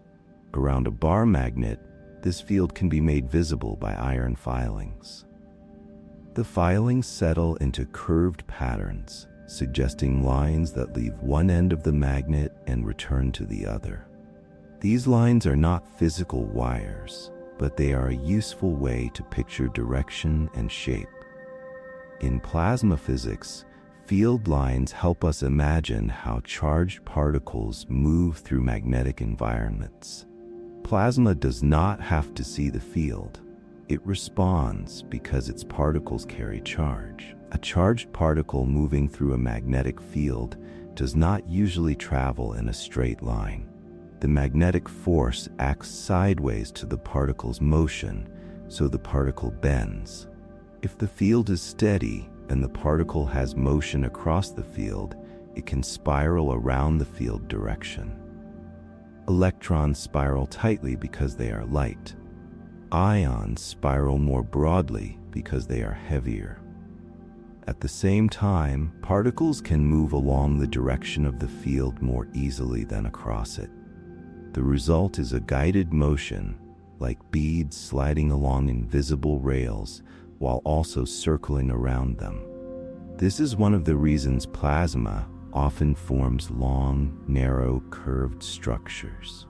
Around a bar magnet, this field can be made visible by iron filings. The filings settle into curved patterns, suggesting lines that leave one end of the magnet and return to the other. These lines are not physical wires, but they are a useful way to picture direction and shape. In plasma physics, field lines help us imagine how charged particles move through magnetic environments. Plasma does not have to see the field. It responds because its particles carry charge. A charged particle moving through a magnetic field does not usually travel in a straight line. The magnetic force acts sideways to the particle's motion, so the particle bends. If the field is steady and the particle has motion across the field, it can spiral around the field direction. Electrons spiral tightly because they are light. Ions spiral more broadly because they are heavier. At the same time, particles can move along the direction of the field more easily than across it. The result is a guided motion, like beads sliding along invisible rails while also circling around them. This is one of the reasons plasma often forms long, narrow, curved structures.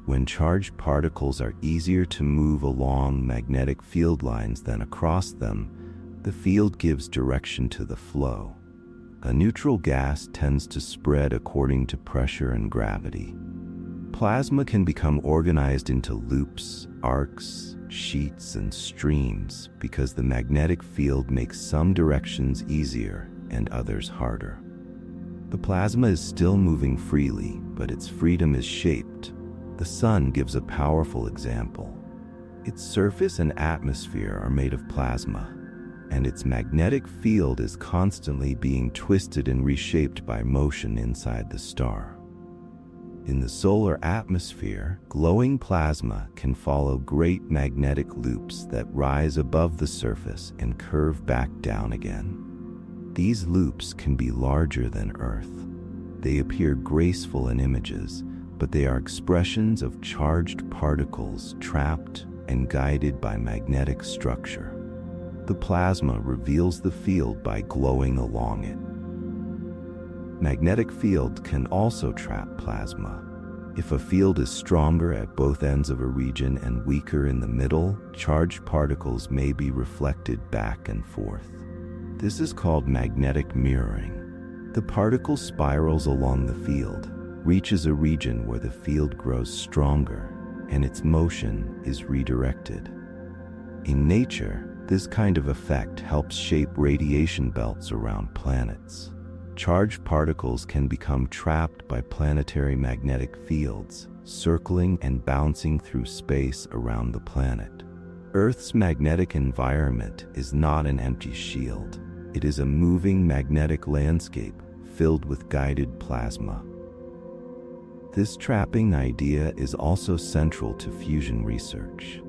When charged particles are easier to move along magnetic field lines than across them, the field gives direction to the flow. A neutral gas tends to spread according to pressure and gravity. Plasma can become organized into loops, arcs, sheets, and streams because the magnetic field makes some directions easier and others harder. The plasma is still moving freely, but its freedom is shaped. The sun gives a powerful example. Its surface and atmosphere are made of plasma, and its magnetic field is constantly being twisted and reshaped by motion inside the star. In the solar atmosphere, glowing plasma can follow great magnetic loops that rise above the surface and curve back down again. These loops can be larger than Earth. They appear graceful in images, but they are expressions of charged particles trapped and guided by magnetic structure. The plasma reveals the field by glowing along it. Magnetic field can also trap plasma. If a field is stronger at both ends of a region and weaker in the middle, charged particles may be reflected back and forth. This is called magnetic mirroring. The particle spirals along the field, reaches a region where the field grows stronger, and its motion is redirected. In nature, this kind of effect helps shape radiation belts around planets. Charged particles can become trapped by planetary magnetic fields, circling and bouncing through space around the planet. Earth's magnetic environment is not an empty shield. It is a moving magnetic landscape filled with guided plasma. This trapping idea is also central to fusion research.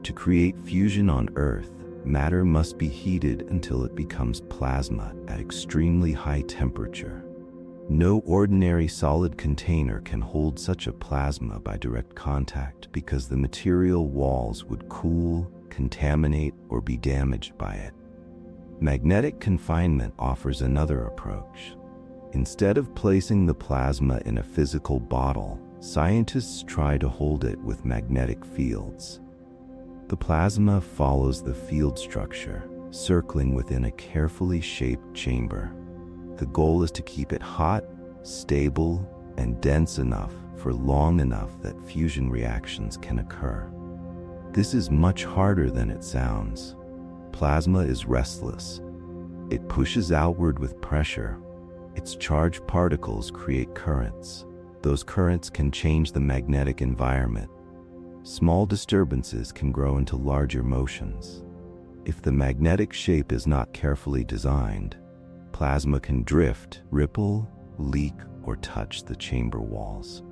To create fusion on Earth, matter must be heated until it becomes plasma at extremely high temperature. No ordinary solid container can hold such a plasma by direct contact because the material walls would cool, contaminate, or be damaged by it. Magnetic confinement offers another approach. Instead of placing the plasma in a physical bottle, scientists try to hold it with magnetic fields. The plasma follows the field structure, circling within a carefully shaped chamber. The goal is to keep it hot, stable, and dense enough for long enough that fusion reactions can occur. This is much harder than it sounds. Plasma is restless, It pushes outward with pressure. Its charged particles create currents. Those currents can change the magnetic environment. Small disturbances can grow into larger motions. If the magnetic shape is not carefully designed, plasma can drift, ripple, leak, or touch the chamber walls.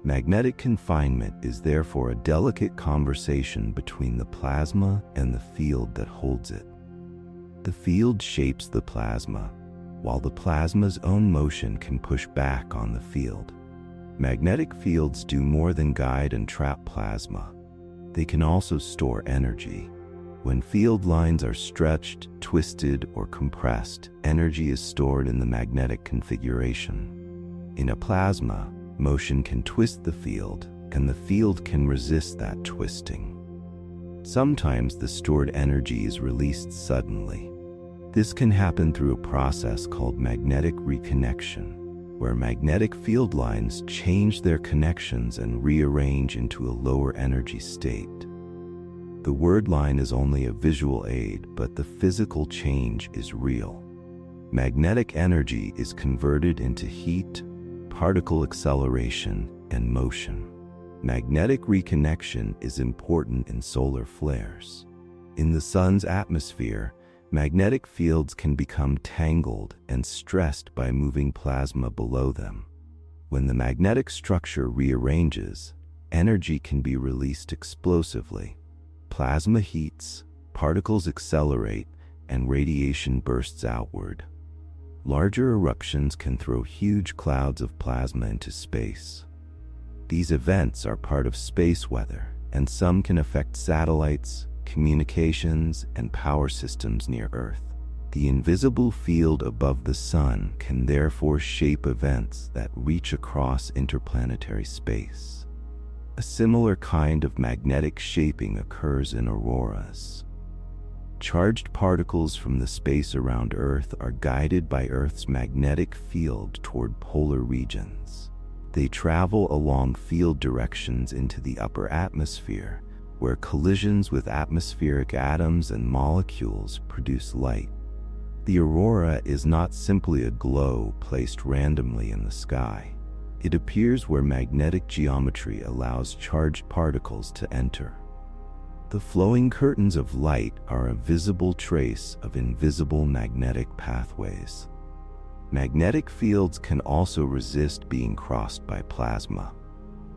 Magnetic confinement is therefore a delicate conversation between the plasma and the field that holds it. The field shapes the plasma, while the plasma's own motion can push back on the field. Magnetic fields do more than guide and trap plasma. They can also store energy. When field lines are stretched, twisted, or compressed, energy is stored in the magnetic configuration. In a plasma, motion can twist the field, and the field can resist that twisting. Sometimes the stored energy is released suddenly. This can happen through a process called magnetic reconnection, where magnetic field lines change their connections and rearrange into a lower energy state. The word line is only a visual aid, but the physical change is real. Magnetic energy is converted into heat, particle acceleration, and motion. Magnetic reconnection is important in solar flares. In the sun's atmosphere, magnetic fields can become tangled and stressed by moving plasma below them. When the magnetic structure rearranges, energy can be released explosively. Plasma heats, particles accelerate, and radiation bursts outward. Larger eruptions can throw huge clouds of plasma into space. These events are part of space weather, and some can affect satellites, communications, and power systems near Earth. The invisible field above the sun can therefore shape events that reach across interplanetary space. A similar kind of magnetic shaping occurs in auroras. Charged particles from the space around Earth are guided by Earth's magnetic field toward polar regions. They travel along field directions into the upper atmosphere, where collisions with atmospheric atoms and molecules produce light. The aurora is not simply a glow placed randomly in the sky. It appears where magnetic geometry allows charged particles to enter. The flowing curtains of light are a visible trace of invisible magnetic pathways. Magnetic fields can also resist being crossed by plasma.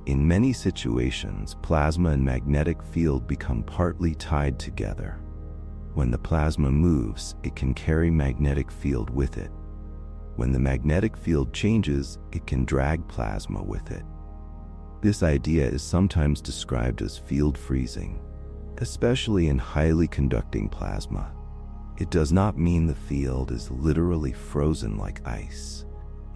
In many situations, plasma and magnetic field become partly tied together. When the plasma moves, it can carry magnetic field with it. When the magnetic field changes, it can drag plasma with it. This idea is sometimes described as field freezing, especially in highly conducting plasma. It does not mean the field is literally frozen like ice.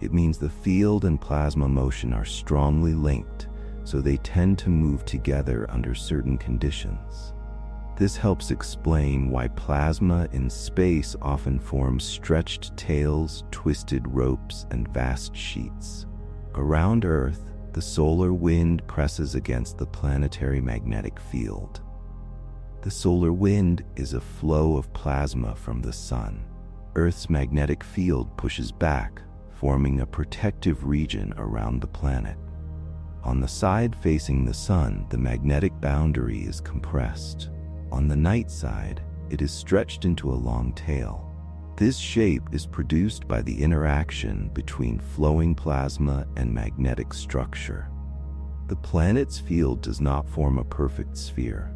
It means the field and plasma motion are strongly linked, so they tend to move together under certain conditions. This helps explain why plasma in space often forms stretched tails, twisted ropes, and vast sheets. Around Earth, the solar wind presses against the planetary magnetic field. The solar wind is a flow of plasma from the sun. Earth's magnetic field pushes back, forming a protective region around the planet. On the side facing the sun, the magnetic boundary is compressed. On the night side, it is stretched into a long tail. This shape is produced by the interaction between flowing plasma and magnetic structure. The planet's field does not form a perfect sphere.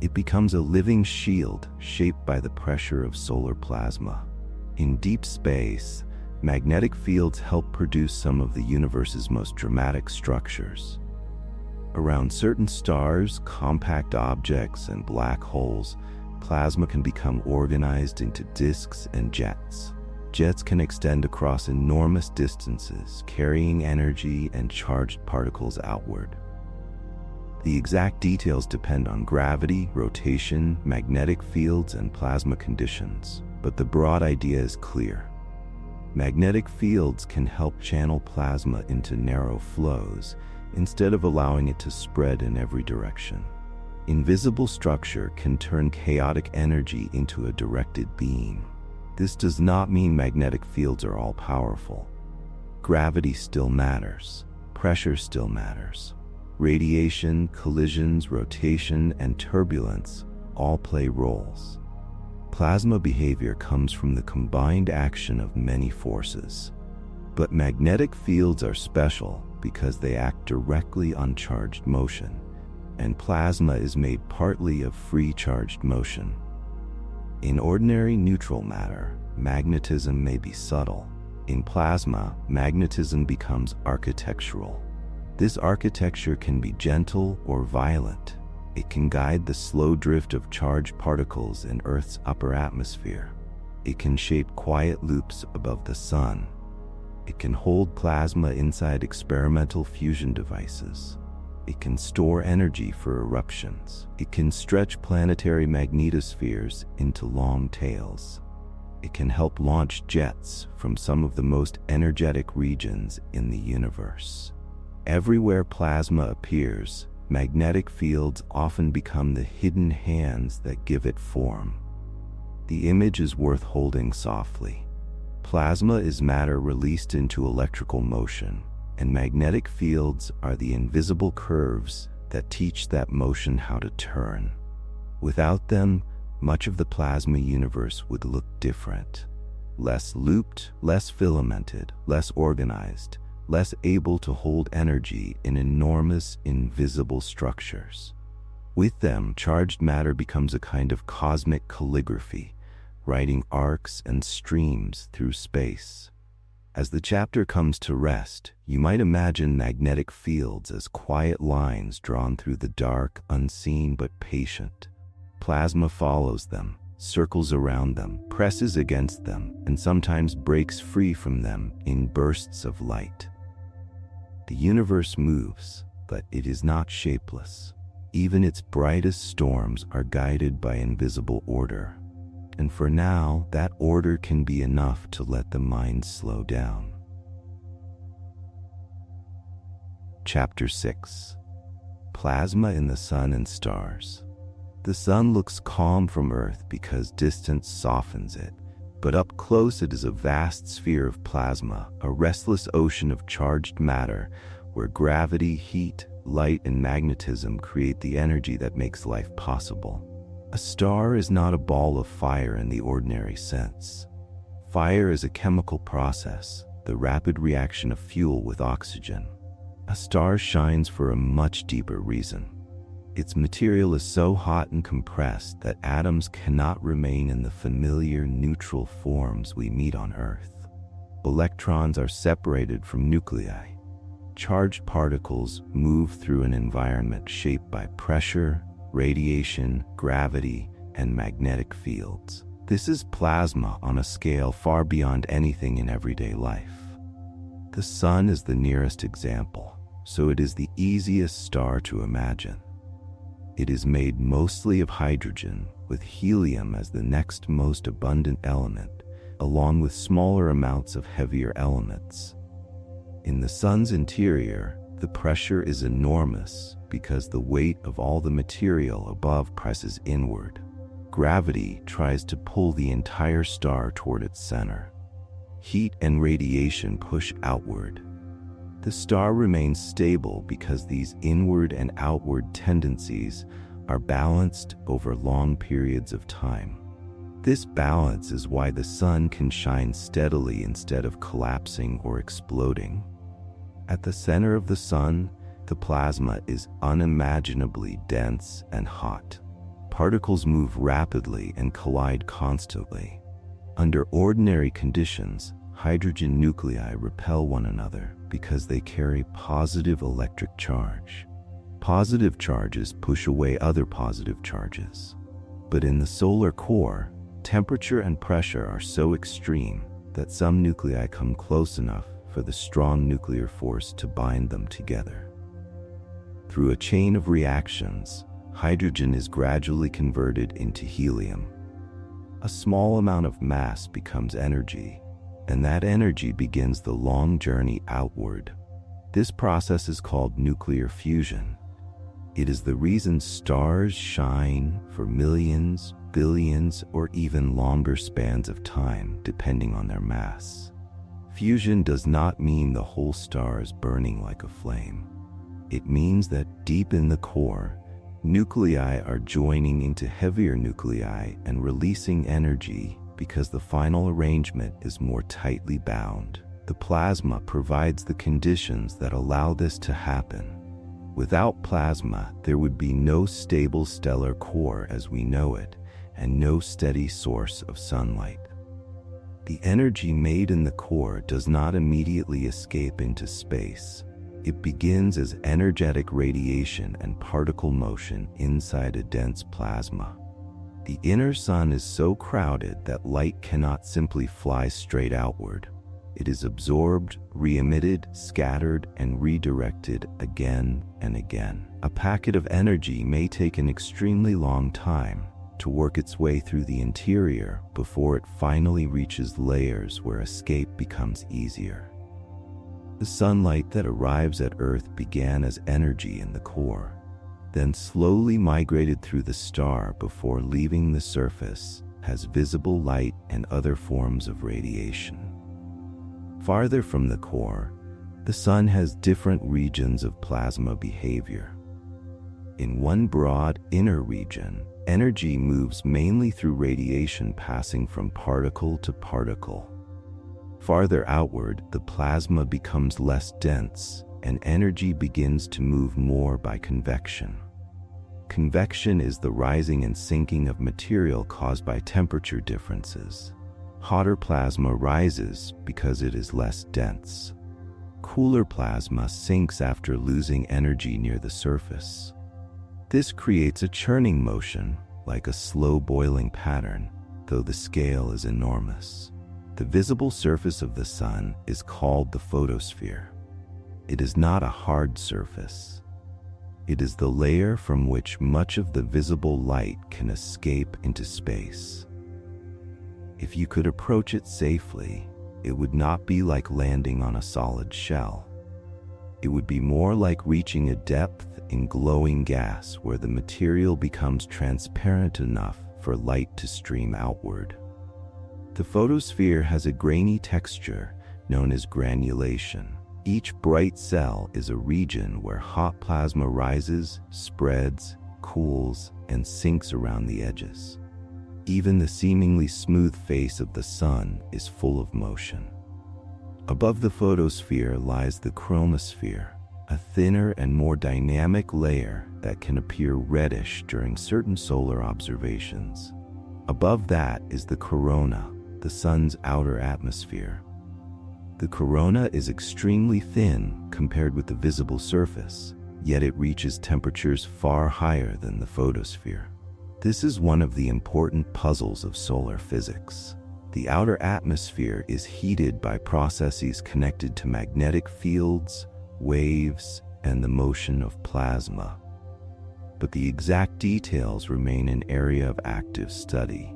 It becomes a living shield shaped by the pressure of solar plasma. In deep space, magnetic fields help produce some of the universe's most dramatic structures. Around certain stars, compact objects, and black holes, plasma can become organized into disks and jets. Jets can extend across enormous distances, carrying energy and charged particles outward. The exact details depend on gravity, rotation, magnetic fields, and plasma conditions, but the broad idea is clear. Magnetic fields can help channel plasma into narrow flows, instead of allowing it to spread in every direction. Invisible structure can turn chaotic energy into a directed beam. This does not mean magnetic fields are all powerful. Gravity still matters. Pressure still matters. Radiation, collisions, rotation, and turbulence all play roles. Plasma behavior comes from the combined action of many forces. But magnetic fields are special because they act directly on charged motion, and plasma is made partly of free charged motion. In ordinary neutral matter, magnetism may be subtle. In plasma, magnetism becomes architectural. This architecture can be gentle or violent. It can guide the slow drift of charged particles in Earth's upper atmosphere. It can shape quiet loops above the sun. It can hold plasma inside experimental fusion devices. It can store energy for eruptions. It can stretch planetary magnetospheres into long tails. It can help launch jets from some of the most energetic regions in the universe. Everywhere plasma appears, magnetic fields often become the hidden hands that give it form. The image is worth holding softly. Plasma is matter released into electrical motion, and magnetic fields are the invisible curves that teach that motion how to turn. Without them, much of the plasma universe would look different. Less looped, less filamented, less organized, less able to hold energy in enormous, invisible structures. With them, charged matter becomes a kind of cosmic calligraphy, writing arcs and streams through space. As the chapter comes to rest, you might imagine magnetic fields as quiet lines drawn through the dark, unseen but patient. Plasma follows them, circles around them, presses against them, and sometimes breaks free from them in bursts of light. The universe moves, but it is not shapeless. Even its brightest storms are guided by invisible order. And for now, that order can be enough to let the mind slow down. Chapter 6. Plasma in the Sun and Stars. The Sun looks calm from Earth because distance softens it, but up close it is a vast sphere of plasma, a restless ocean of charged matter where gravity, heat, light, and magnetism create the energy that makes life possible. A star is not a ball of fire in the ordinary sense. Fire is a chemical process, the rapid reaction of fuel with oxygen. A star shines for a much deeper reason. Its material is so hot and compressed that atoms cannot remain in the familiar neutral forms we meet on Earth. Electrons are separated from nuclei. Charged particles move through an environment shaped by pressure, radiation, gravity, and magnetic fields. This is plasma on a scale far beyond anything in everyday life. The Sun is the nearest example, so it is the easiest star to imagine. It is made mostly of hydrogen, with helium as the next most abundant element, along with smaller amounts of heavier elements. In the Sun's interior, the pressure is enormous because the weight of all the material above presses inward. Gravity tries to pull the entire star toward its center. Heat and radiation push outward. The star remains stable because these inward and outward tendencies are balanced over long periods of time. This balance is why the Sun can shine steadily instead of collapsing or exploding. At the center of the Sun, the plasma is unimaginably dense and hot. Particles move rapidly and collide constantly. Under ordinary conditions, hydrogen nuclei repel one another because they carry positive electric charge. Positive charges push away other positive charges. But in the solar core, temperature and pressure are so extreme that some nuclei come close enough for the strong nuclear force to bind them together. Through a chain of reactions, hydrogen is gradually converted into helium. A small amount of mass becomes energy, and that energy begins the long journey outward. This process is called nuclear fusion. It is the reason stars shine for millions, billions, or even longer spans of time, depending on their mass. Fusion does not mean the whole star is burning like a flame. It means that deep in the core, nuclei are joining into heavier nuclei and releasing energy because the final arrangement is more tightly bound. The plasma provides the conditions that allow this to happen. Without plasma, there would be no stable stellar core as we know it, and no steady source of sunlight. The energy made in the core does not immediately escape into space. It begins as energetic radiation and particle motion inside a dense plasma. The inner sun is so crowded that light cannot simply fly straight outward. It is absorbed, re-emitted, scattered, and redirected again and again. A packet of energy may take an extremely long time to work its way through the interior before it finally reaches layers where escape becomes easier. The sunlight that arrives at Earth began as energy in the core, then slowly migrated through the star before leaving the surface as visible light and other forms of radiation. Farther from the core, the sun has different regions of plasma behavior. In one broad inner region, energy moves mainly through radiation passing from particle to particle. Farther outward, the plasma becomes less dense and energy begins to move more by convection. Convection is the rising and sinking of material caused by temperature differences. Hotter plasma rises because it is less dense. Cooler plasma sinks after losing energy near the surface. This creates a churning motion, like a slow boiling pattern, though the scale is enormous. The visible surface of the sun is called the photosphere. It is not a hard surface. It is the layer from which much of the visible light can escape into space. If you could approach it safely, it would not be like landing on a solid shell. It would be more like reaching a depth in glowing gas where the material becomes transparent enough for light to stream outward. The photosphere has a grainy texture known as granulation. Each bright cell is a region where hot plasma rises, spreads, cools, and sinks around the edges. Even the seemingly smooth face of the sun is full of motion. Above the photosphere lies the chromosphere, a thinner and more dynamic layer that can appear reddish during certain solar observations. Above that is the corona, the sun's outer atmosphere. The corona is extremely thin compared with the visible surface, yet it reaches temperatures far higher than the photosphere. This is one of the important puzzles of solar physics. The outer atmosphere is heated by processes connected to magnetic fields, waves, and the motion of plasma. But the exact details remain an area of active study.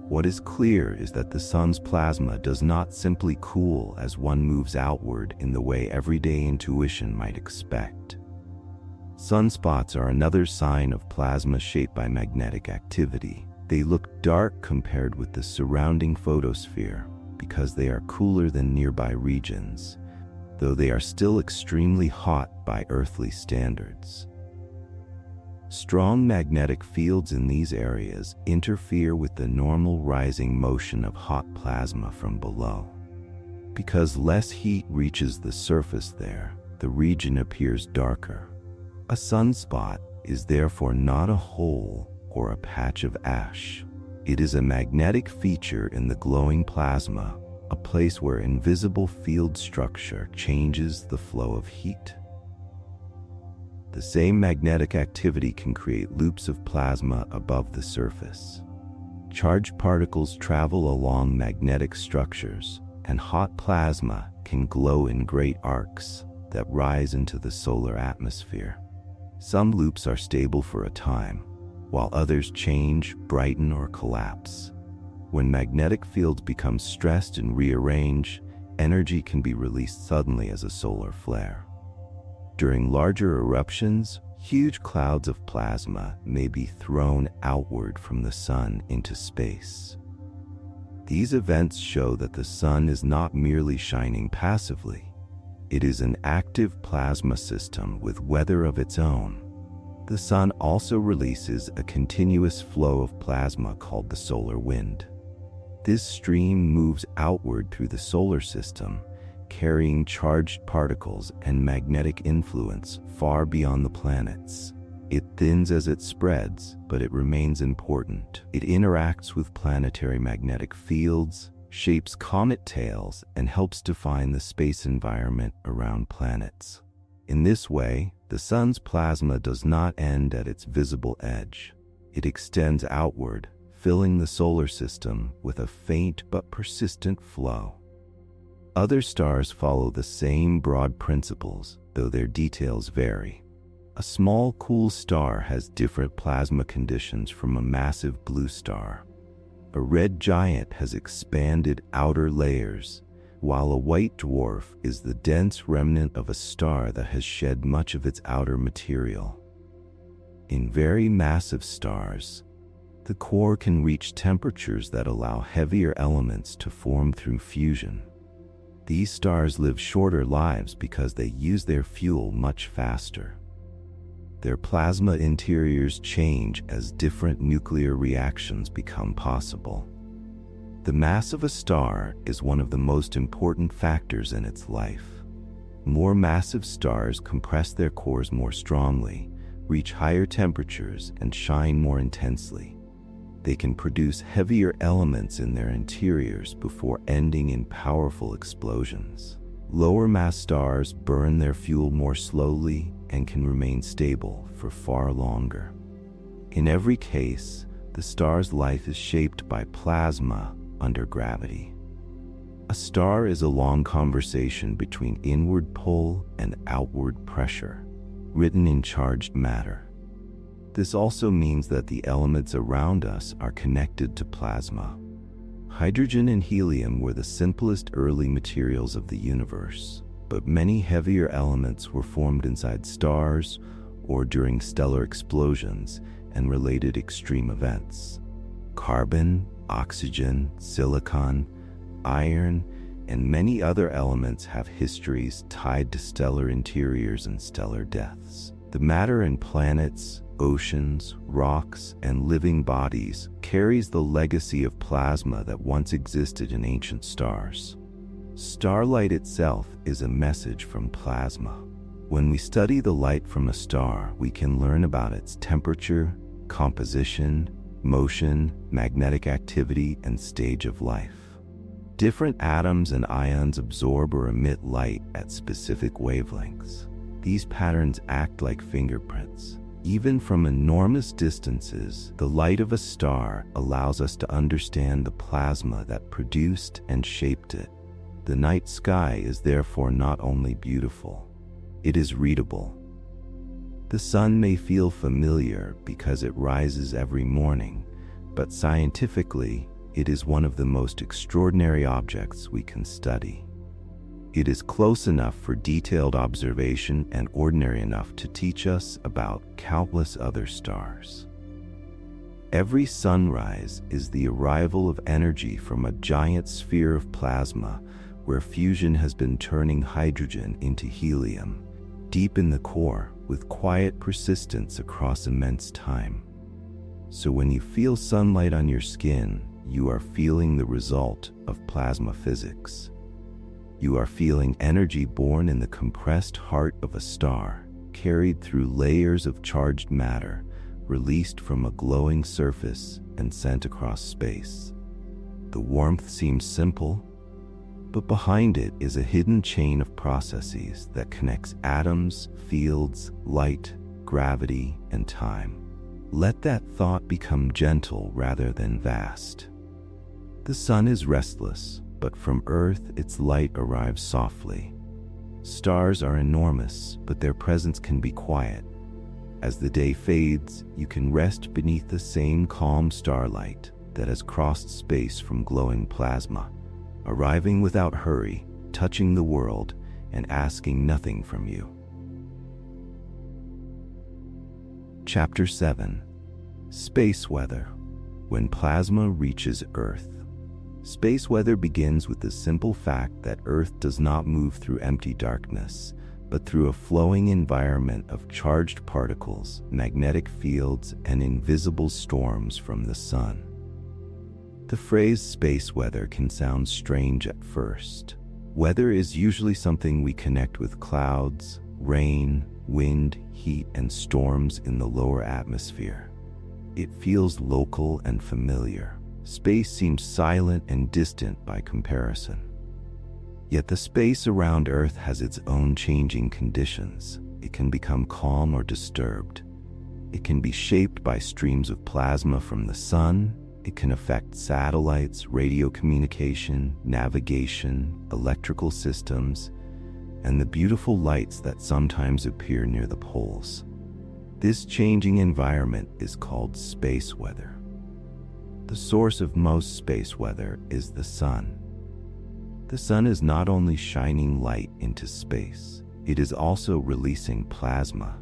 What is clear is that the sun's plasma does not simply cool as one moves outward in the way everyday intuition might expect. Sunspots are another sign of plasma shaped by magnetic activity. They look dark compared with the surrounding photosphere because they are cooler than nearby regions, though they are still extremely hot by earthly standards. Strong magnetic fields in these areas interfere with the normal rising motion of hot plasma from below. Because less heat reaches the surface there, the region appears darker. A sunspot is therefore not a hole or a patch of ash. It is a magnetic feature in the glowing plasma, a place where invisible field structure changes the flow of heat. The same magnetic activity can create loops of plasma above the surface. Charged particles travel along magnetic structures, and hot plasma can glow in great arcs that rise into the solar atmosphere. Some loops are stable for a time, while others change, brighten, or collapse. When magnetic fields become stressed and rearrange, energy can be released suddenly as a solar flare. During larger eruptions, Huge clouds of plasma may be thrown outward from the sun into space. These events show that the sun is not merely shining passively. It is an active plasma system with weather of its own. The sun also releases a continuous flow of plasma called the solar wind. This stream moves outward through the solar system, carrying charged particles and magnetic influence far beyond the planets. It thins as it spreads, but it remains important. It interacts with planetary magnetic fields, shapes comet tails, and helps define the space environment around planets. In this way, the sun's plasma does not end at its visible edge. It extends outward, filling the solar system with a faint but persistent flow. Other stars follow the same broad principles, though their details vary. A small, cool star has different plasma conditions from a massive blue star. A red giant has expanded outer layers, while a white dwarf is the dense remnant of a star that has shed much of its outer material. In very massive stars, the core can reach temperatures that allow heavier elements to form through fusion. These stars live shorter lives because they use their fuel much faster. Their plasma interiors change as different nuclear reactions become possible. The mass of a star is one of the most important factors in its life. More massive stars compress their cores more strongly, reach higher temperatures, and shine more intensely. They can produce heavier elements in their interiors before ending in powerful explosions. Lower mass stars burn their fuel more slowly and can remain stable for far longer. In every case, the star's life is shaped by plasma under gravity. A star is a long conversation between inward pull and outward pressure, written in charged matter. This also means that the elements around us are connected to plasma. Hydrogen and helium were the simplest early materials of the universe, but many heavier elements were formed inside stars or during stellar explosions and related extreme events. Carbon, oxygen, silicon, iron, and many other elements have histories tied to stellar interiors and stellar deaths. The matter in planets, oceans, rocks, and living bodies carries the legacy of plasma that once existed in ancient stars. Starlight itself is a message from plasma. When we study the light from a star, we can learn about its temperature, composition, motion, magnetic activity, and stage of life. Different atoms and ions absorb or emit light at specific wavelengths. These patterns act like fingerprints. Even from enormous distances, the light of a star allows us to understand the plasma that produced and shaped it. The night sky is therefore not only beautiful, it is readable. The sun may feel familiar because it rises every morning, but scientifically, it is one of the most extraordinary objects we can study. It is close enough for detailed observation and ordinary enough to teach us about countless other stars. Every sunrise is the arrival of energy from a giant sphere of plasma where fusion has been turning hydrogen into helium, deep in the core, with quiet persistence across immense time. So when you feel sunlight on your skin, you are feeling the result of plasma physics. You are feeling energy born in the compressed heart of a star, carried through layers of charged matter, released from a glowing surface and sent across space. The warmth seems simple, but behind it is a hidden chain of processes that connects atoms, fields, light, gravity, and time. Let that thought become gentle rather than vast. The sun is restless, but from Earth its light arrives softly. Stars are enormous, but their presence can be quiet. As the day fades, you can rest beneath the same calm starlight that has crossed space from glowing plasma, arriving without hurry, touching the world, and asking nothing from you. Chapter 7. Space Weather. When plasma reaches Earth. Space weather begins with the simple fact that Earth does not move through empty darkness, but through a flowing environment of charged particles, magnetic fields, and invisible storms from the sun. The phrase space weather can sound strange at first. Weather is usually something we connect with clouds, rain, wind, heat, and storms in the lower atmosphere. It feels local and familiar. Space seems silent and distant by comparison. Yet the space around Earth has its own changing conditions. It can become calm or disturbed. It can be shaped by streams of plasma from the sun. It can affect satellites, radio communication, navigation, electrical systems, and the beautiful lights that sometimes appear near the poles. This changing environment is called space weather. The source of most space weather is the sun. The sun is not only shining light into space, it is also releasing plasma.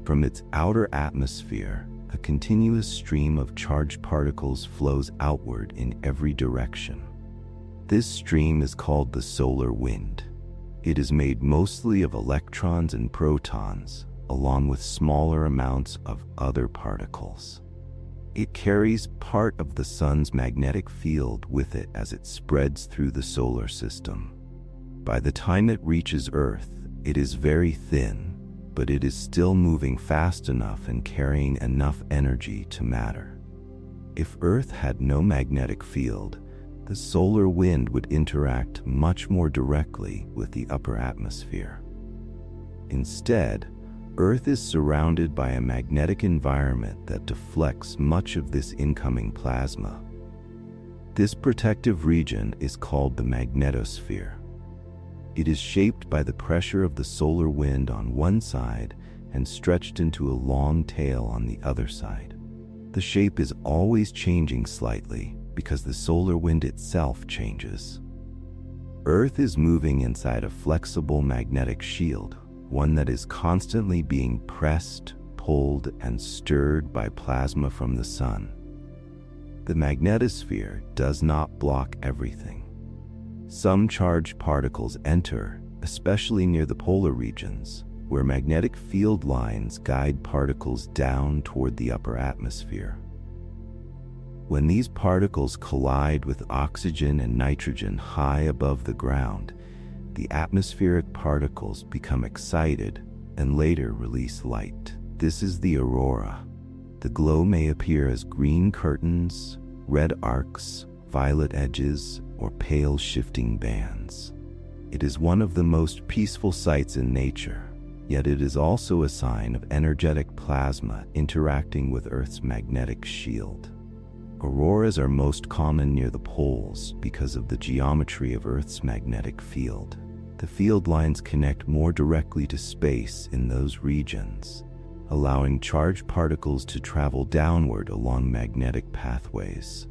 From its outer atmosphere, a continuous stream of charged particles flows outward in every direction. This stream is called the solar wind. It is made mostly of electrons and protons, along with smaller amounts of other particles. It carries part of the sun's magnetic field with it as it spreads through the solar system. By the time it reaches Earth, it is very thin, but it is still moving fast enough and carrying enough energy to matter. If Earth had no magnetic field, the solar wind would interact much more directly with the upper atmosphere. Instead, Earth is surrounded by a magnetic environment that deflects much of this incoming plasma. This protective region is called the magnetosphere. It is shaped by the pressure of the solar wind on one side and stretched into a long tail on the other side. The shape is always changing slightly because the solar wind itself changes. Earth is moving inside a flexible magnetic shield, one that is constantly being pressed, pulled, and stirred by plasma from the sun. The magnetosphere does not block everything. Some charged particles enter, especially near the polar regions, where magnetic field lines guide particles down toward the upper atmosphere. When these particles collide with oxygen and nitrogen high above the ground, the atmospheric particles become excited and later release light. This is the aurora. The glow may appear as green curtains, red arcs, violet edges, or pale shifting bands. It is one of the most peaceful sights in nature, yet it is also a sign of energetic plasma interacting with Earth's magnetic shield. Auroras are most common near the poles because of the geometry of Earth's magnetic field. The field lines connect more directly to space in those regions, allowing charged particles to travel downward along magnetic pathways.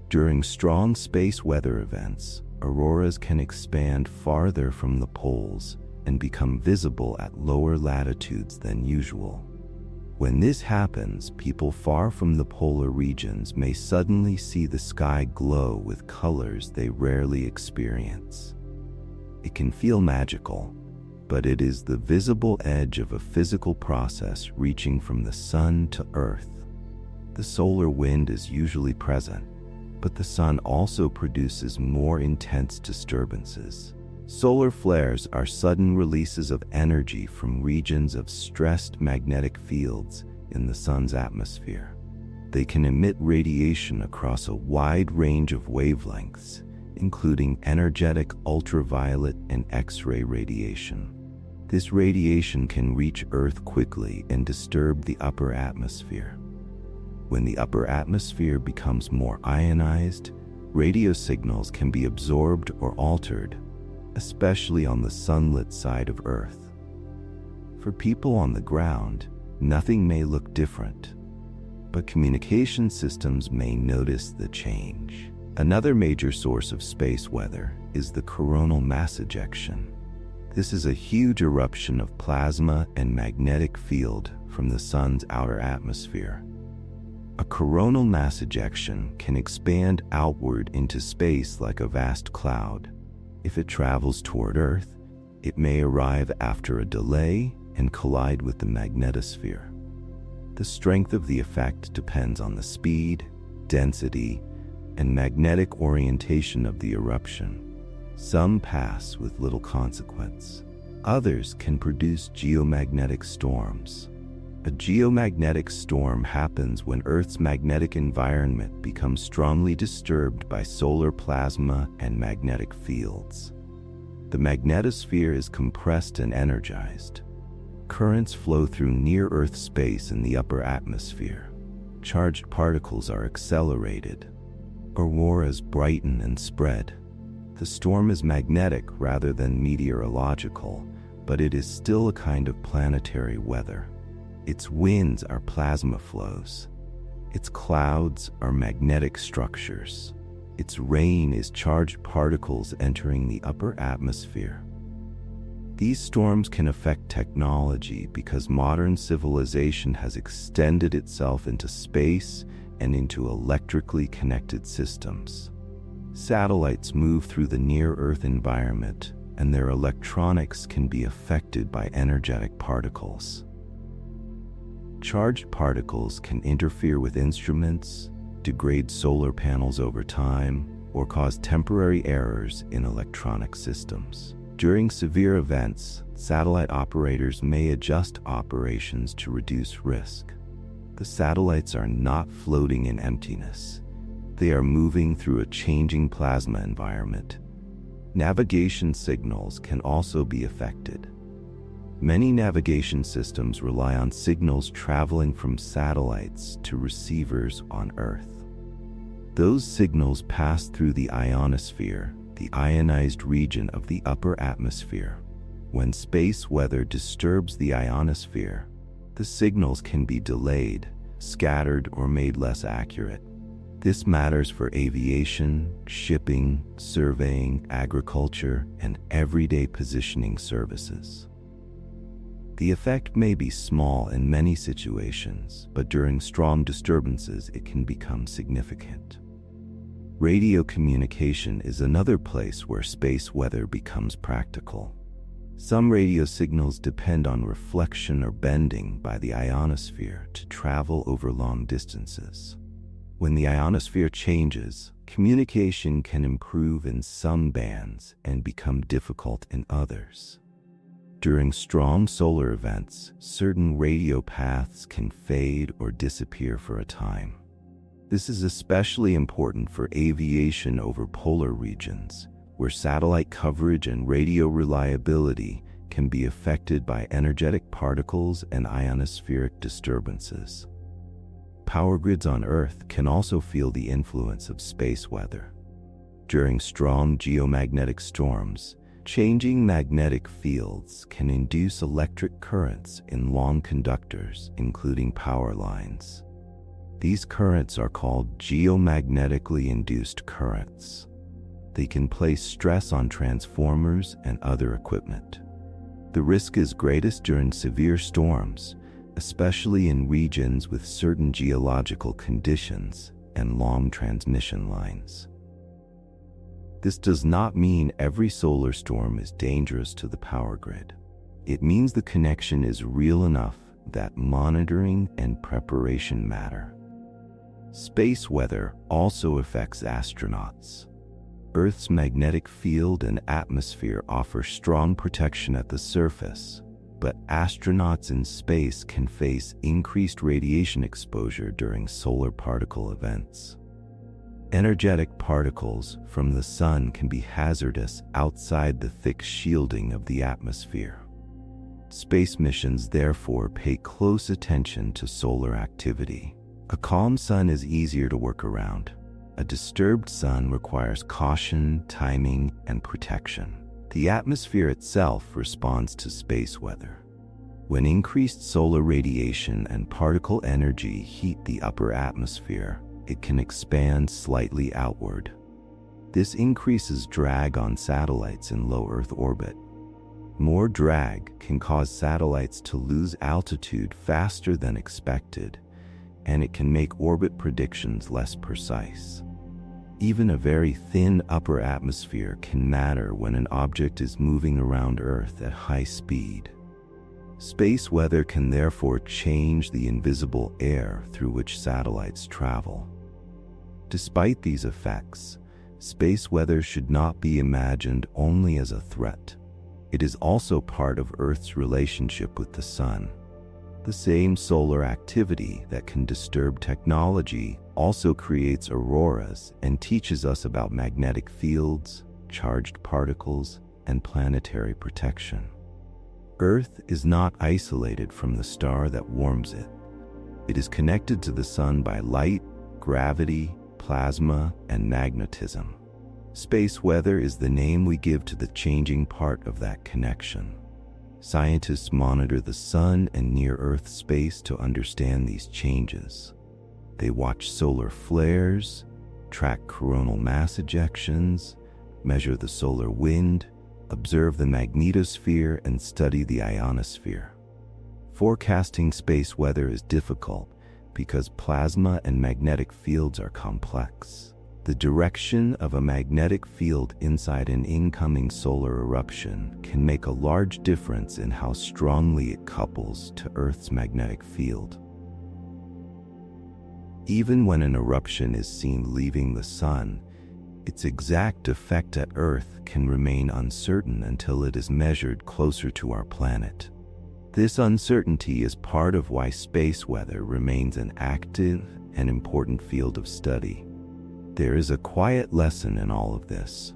During strong space weather events, auroras can expand farther from the poles and become visible at lower latitudes than usual. When this happens, people far from the polar regions may suddenly see the sky glow with colors they rarely experience. It can feel magical, but it is the visible edge of a physical process reaching from the sun to Earth. The solar wind is usually present, but the sun also produces more intense disturbances. Solar flares are sudden releases of energy from regions of stressed magnetic fields in the sun's atmosphere. They can emit radiation across a wide range of wavelengths, including energetic ultraviolet and X-ray radiation. This radiation can reach Earth quickly and disturb the upper atmosphere. When the upper atmosphere becomes more ionized, radio signals can be absorbed or altered, especially on the sunlit side of Earth. For people on the ground, nothing may look different, but communication systems may notice the change. Another major source of space weather is the coronal mass ejection. This is a huge eruption of plasma and magnetic field from the sun's outer atmosphere. A coronal mass ejection can expand outward into space like a vast cloud. If it travels toward Earth, it may arrive after a delay and collide with the magnetosphere. The strength of the effect depends on the speed, density, and magnetic orientation of the eruption. Some pass with little consequence. Others can produce geomagnetic storms. A geomagnetic storm happens when Earth's magnetic environment becomes strongly disturbed by solar plasma and magnetic fields. The magnetosphere is compressed and energized. Currents flow through near-Earth space in the upper atmosphere. Charged particles are accelerated. Auroras brighten and spread. The storm is magnetic rather than meteorological, but it is still a kind of planetary weather. Its winds are plasma flows. Its clouds are magnetic structures. Its rain is charged particles entering the upper atmosphere. These storms can affect technology because modern civilization has extended itself into space and into electrically connected systems. Satellites move through the near-Earth environment, and their electronics can be affected by energetic particles. Charged particles can interfere with instruments, degrade solar panels over time, or cause temporary errors in electronic systems. During severe events, satellite operators may adjust operations to reduce risk. The satellites are not floating in emptiness. They are moving through a changing plasma environment. Navigation signals can also be affected. Many navigation systems rely on signals traveling from satellites to receivers on Earth. Those signals pass through the ionosphere, the ionized region of the upper atmosphere. When space weather disturbs the ionosphere, the signals can be delayed, scattered, or made less accurate. This matters for aviation, shipping, surveying, agriculture, and everyday positioning services. The effect may be small in many situations, but during strong disturbances it can become significant. Radio communication is another place where space weather becomes practical. Some radio signals depend on reflection or bending by the ionosphere to travel over long distances. When the ionosphere changes, communication can improve in some bands and become difficult in others. During strong solar events, certain radio paths can fade or disappear for a time. This is especially important for aviation over polar regions, where satellite coverage and radio reliability can be affected by energetic particles and ionospheric disturbances. Power grids on Earth can also feel the influence of space weather. During strong geomagnetic storms, changing magnetic fields can induce electric currents in long conductors, including power lines. These currents are called geomagnetically induced currents. They can place stress on transformers and other equipment. The risk is greatest during severe storms, especially in regions with certain geological conditions and long transmission lines. This does not mean every solar storm is dangerous to the power grid. It means the connection is real enough that monitoring and preparation matter. Space weather also affects astronauts. Earth's magnetic field and atmosphere offer strong protection at the surface, but astronauts in space can face increased radiation exposure during solar particle events. Energetic particles from the sun can be hazardous outside the thick shielding of the atmosphere. Space missions therefore pay close attention to solar activity. A calm sun is easier to work around. A disturbed sun requires caution, timing, and protection. The atmosphere itself responds to space weather. When increased solar radiation and particle energy heat the upper atmosphere, it can expand slightly outward. This increases drag on satellites in low Earth orbit. More drag can cause satellites to lose altitude faster than expected, and it can make orbit predictions less precise. Even a very thin upper atmosphere can matter when an object is moving around Earth at high speed. Space weather can therefore change the invisible air through which satellites travel. Despite these effects, space weather should not be imagined only as a threat. It is also part of Earth's relationship with the Sun. The same solar activity that can disturb technology also creates auroras and teaches us about magnetic fields, charged particles, and planetary protection. Earth is not isolated from the star that warms it. It is connected to the Sun by light, gravity, plasma, and magnetism. Space weather is the name we give to the changing part of that connection. Scientists monitor the Sun and near-Earth space to understand these changes. They watch solar flares, track coronal mass ejections, measure the solar wind, observe the magnetosphere, and study the ionosphere. Forecasting space weather is difficult because plasma and magnetic fields are complex. The direction of a magnetic field inside an incoming solar eruption can make a large difference in how strongly it couples to Earth's magnetic field. Even when an eruption is seen leaving the Sun, its exact effect at Earth can remain uncertain until it is measured closer to our planet. This uncertainty is part of why space weather remains an active and important field of study. There is a quiet lesson in all of this.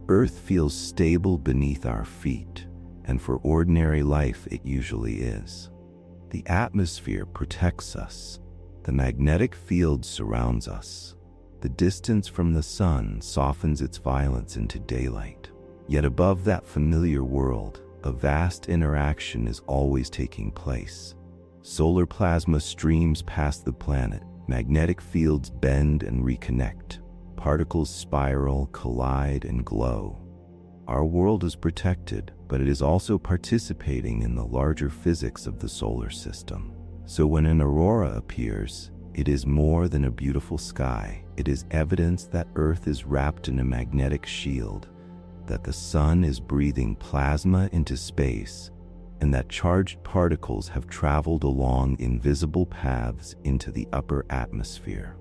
Earth feels stable beneath our feet, and for ordinary life it usually is. The atmosphere protects us. The magnetic field surrounds us. The distance from the Sun softens its violence into daylight. Yet above that familiar world, a vast interaction is always taking place. Solar plasma streams past the planet. Magnetic fields bend and reconnect. Particles spiral, collide, and glow. Our world is protected, but it is also participating in the larger physics of the solar system. So when an aurora appears, it is more than a beautiful sky. It is evidence that Earth is wrapped in a magnetic shield, that the Sun is breathing plasma into space, and that charged particles have traveled along invisible paths into the upper atmosphere.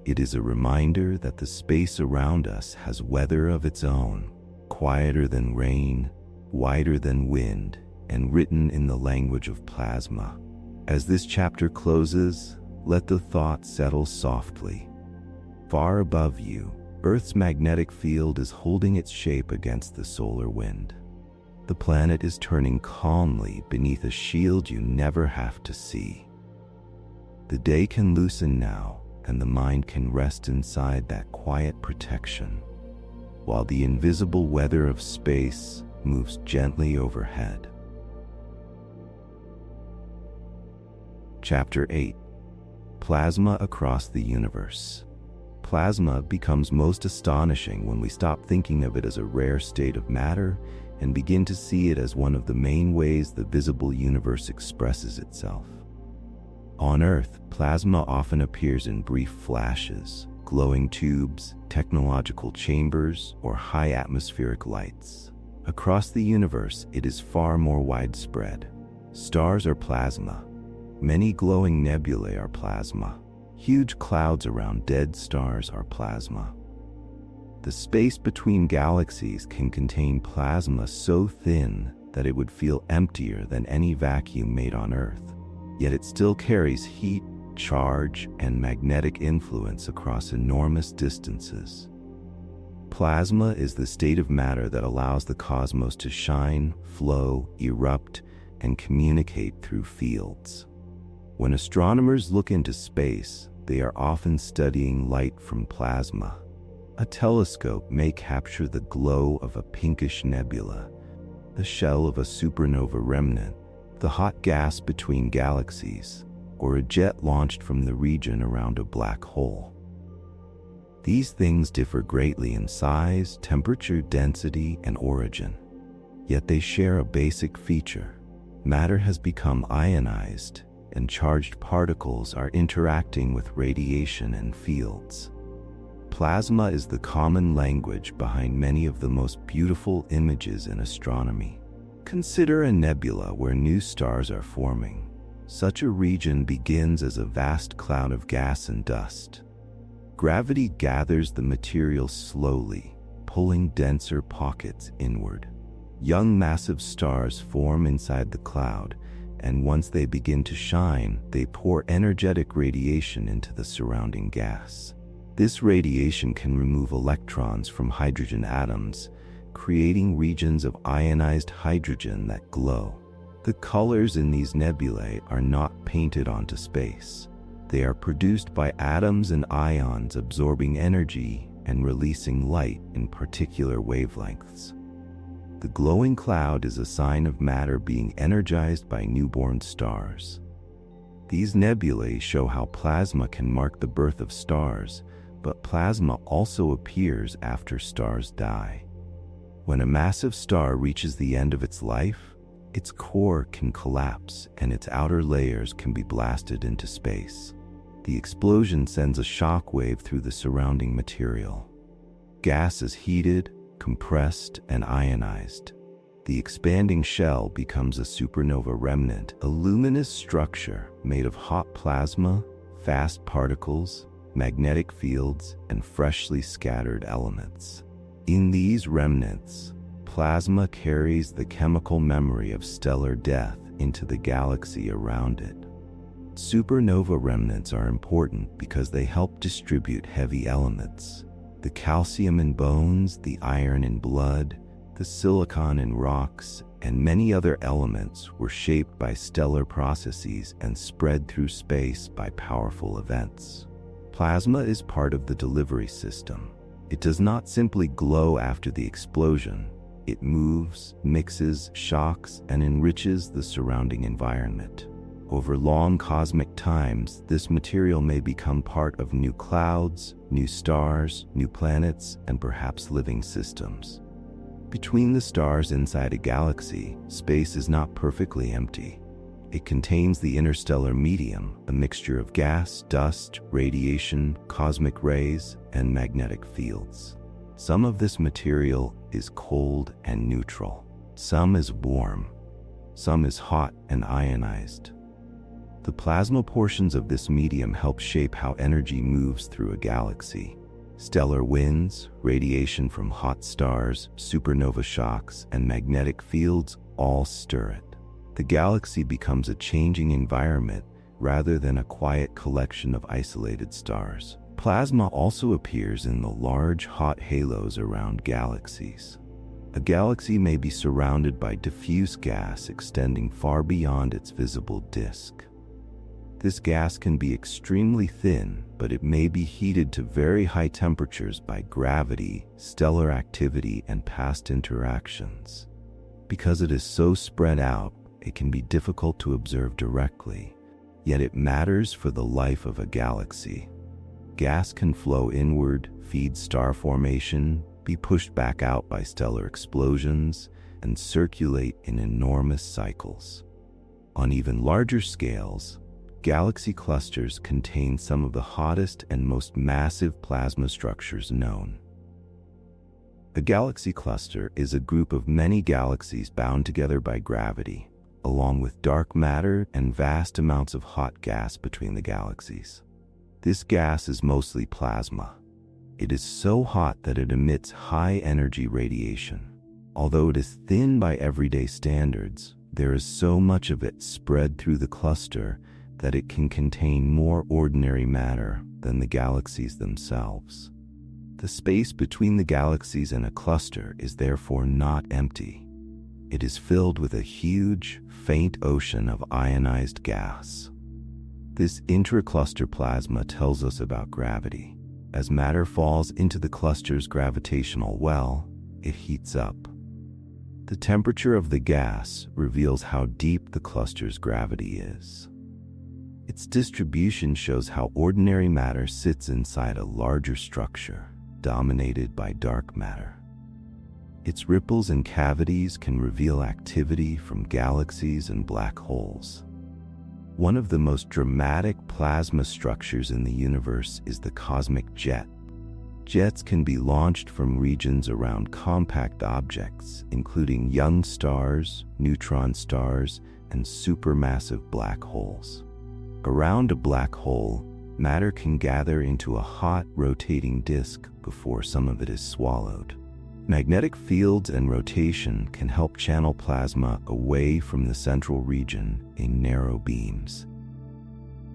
It is a reminder that the space around us has weather of its own, quieter than rain, wider than wind, and written in the language of plasma. As this chapter closes, let the thought settle softly. Far above you, Earth's magnetic field is holding its shape against the solar wind. The planet is turning calmly beneath a shield you never have to see. The day can loosen now, and the mind can rest inside that quiet protection, while the invisible weather of space moves gently overhead. Chapter 8. Plasma across the universe. Plasma becomes most astonishing when we stop thinking of it as a rare state of matter and begin to see it as one of the main ways the visible universe expresses itself. On Earth, plasma often appears in brief flashes, glowing tubes, technological chambers, or high atmospheric lights. Across the universe, it is far more widespread. Stars are plasma. Many glowing nebulae are plasma. Huge clouds around dead stars are plasma. The space between galaxies can contain plasma so thin that it would feel emptier than any vacuum made on Earth. Yet it still carries heat, charge, and magnetic influence across enormous distances. Plasma is the state of matter that allows the cosmos to shine, flow, erupt, and communicate through fields. When astronomers look into space, they are often studying light from plasma. A telescope may capture the glow of a pinkish nebula, the shell of a supernova remnant, the hot gas between galaxies, or a jet launched from the region around a black hole. These things differ greatly in size, temperature, density, and origin. Yet they share a basic feature. Matter has become ionized, and charged particles are interacting with radiation and fields. Plasma is the common language behind many of the most beautiful images in astronomy. Consider a nebula where new stars are forming. Such a region begins as a vast cloud of gas and dust. Gravity gathers the material slowly, pulling denser pockets inward. Young massive stars form inside the cloud, and once they begin to shine, they pour energetic radiation into the surrounding gas. This radiation can remove electrons from hydrogen atoms, creating regions of ionized hydrogen that glow. The colors in these nebulae are not painted onto space. They are produced by atoms and ions absorbing energy and releasing light in particular wavelengths. The glowing cloud is a sign of matter being energized by newborn stars. These nebulae show how plasma can mark the birth of stars, but plasma also appears after stars die. When a massive star reaches the end of its life, its core can collapse and its outer layers can be blasted into space. The explosion sends a shock wave through the surrounding material. Gas is heated, compressed, and ionized. The expanding shell becomes a supernova remnant, a luminous structure made of hot plasma, fast particles, magnetic fields, and freshly scattered elements. In these remnants, plasma carries the chemical memory of stellar death into the galaxy around it. Supernova remnants are important because they help distribute heavy elements. The calcium in bones, the iron in blood, the silicon in rocks, and many other elements were shaped by stellar processes and spread through space by powerful events. Plasma is part of the delivery system. It does not simply glow after the explosion. It moves, mixes, shocks, and enriches the surrounding environment. Over long cosmic times, this material may become part of new clouds, new stars, new planets, and perhaps living systems. Between the stars inside a galaxy, space is not perfectly empty. It contains the interstellar medium, a mixture of gas, dust, radiation, cosmic rays, and magnetic fields. Some of this material is cold and neutral. Some is warm. Some is hot and ionized. The plasma portions of this medium help shape how energy moves through a galaxy. Stellar winds, radiation from hot stars, supernova shocks, and magnetic fields all stir it. The galaxy becomes a changing environment rather than a quiet collection of isolated stars. Plasma also appears in the large hot halos around galaxies. A galaxy may be surrounded by diffuse gas extending far beyond its visible disk. This gas can be extremely thin, but it may be heated to very high temperatures by gravity, stellar activity, and past interactions. Because it is so spread out, it can be difficult to observe directly, yet it matters for the life of a galaxy. Gas can flow inward, feed star formation, be pushed back out by stellar explosions, and circulate in enormous cycles. On even larger scales, galaxy clusters contain some of the hottest and most massive plasma structures known. A galaxy cluster is a group of many galaxies bound together by gravity, along with dark matter and vast amounts of hot gas between the galaxies. This gas is mostly plasma. It is so hot that it emits high-energy radiation. Although it is thin by everyday standards, there is so much of it spread through the cluster that it can contain more ordinary matter than the galaxies themselves. The space between the galaxies and a cluster is therefore not empty. It is filled with a huge, faint ocean of ionized gas. This intracluster plasma tells us about gravity. As matter falls into the cluster's gravitational well, it heats up. The temperature of the gas reveals how deep the cluster's gravity is. Its distribution shows how ordinary matter sits inside a larger structure, dominated by dark matter. Its ripples and cavities can reveal activity from galaxies and black holes. One of the most dramatic plasma structures in the universe is the cosmic jet. Jets can be launched from regions around compact objects, including young stars, neutron stars, and supermassive black holes. Around a black hole, matter can gather into a hot, rotating disk before some of it is swallowed. Magnetic fields and rotation can help channel plasma away from the central region in narrow beams.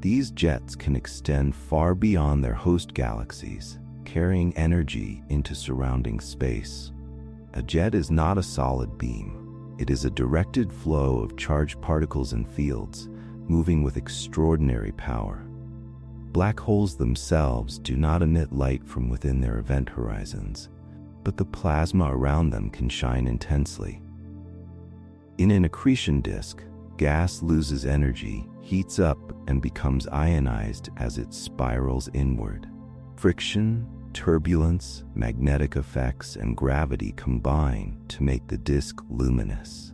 These jets can extend far beyond their host galaxies, carrying energy into surrounding space. A jet is not a solid beam. It is a directed flow of charged particles and fields, moving with extraordinary power. Black holes themselves do not emit light from within their event horizons, but the plasma around them can shine intensely. In an accretion disk, gas loses energy, heats up, and becomes ionized as it spirals inward. Friction, turbulence, magnetic effects, and gravity combine to make the disk luminous.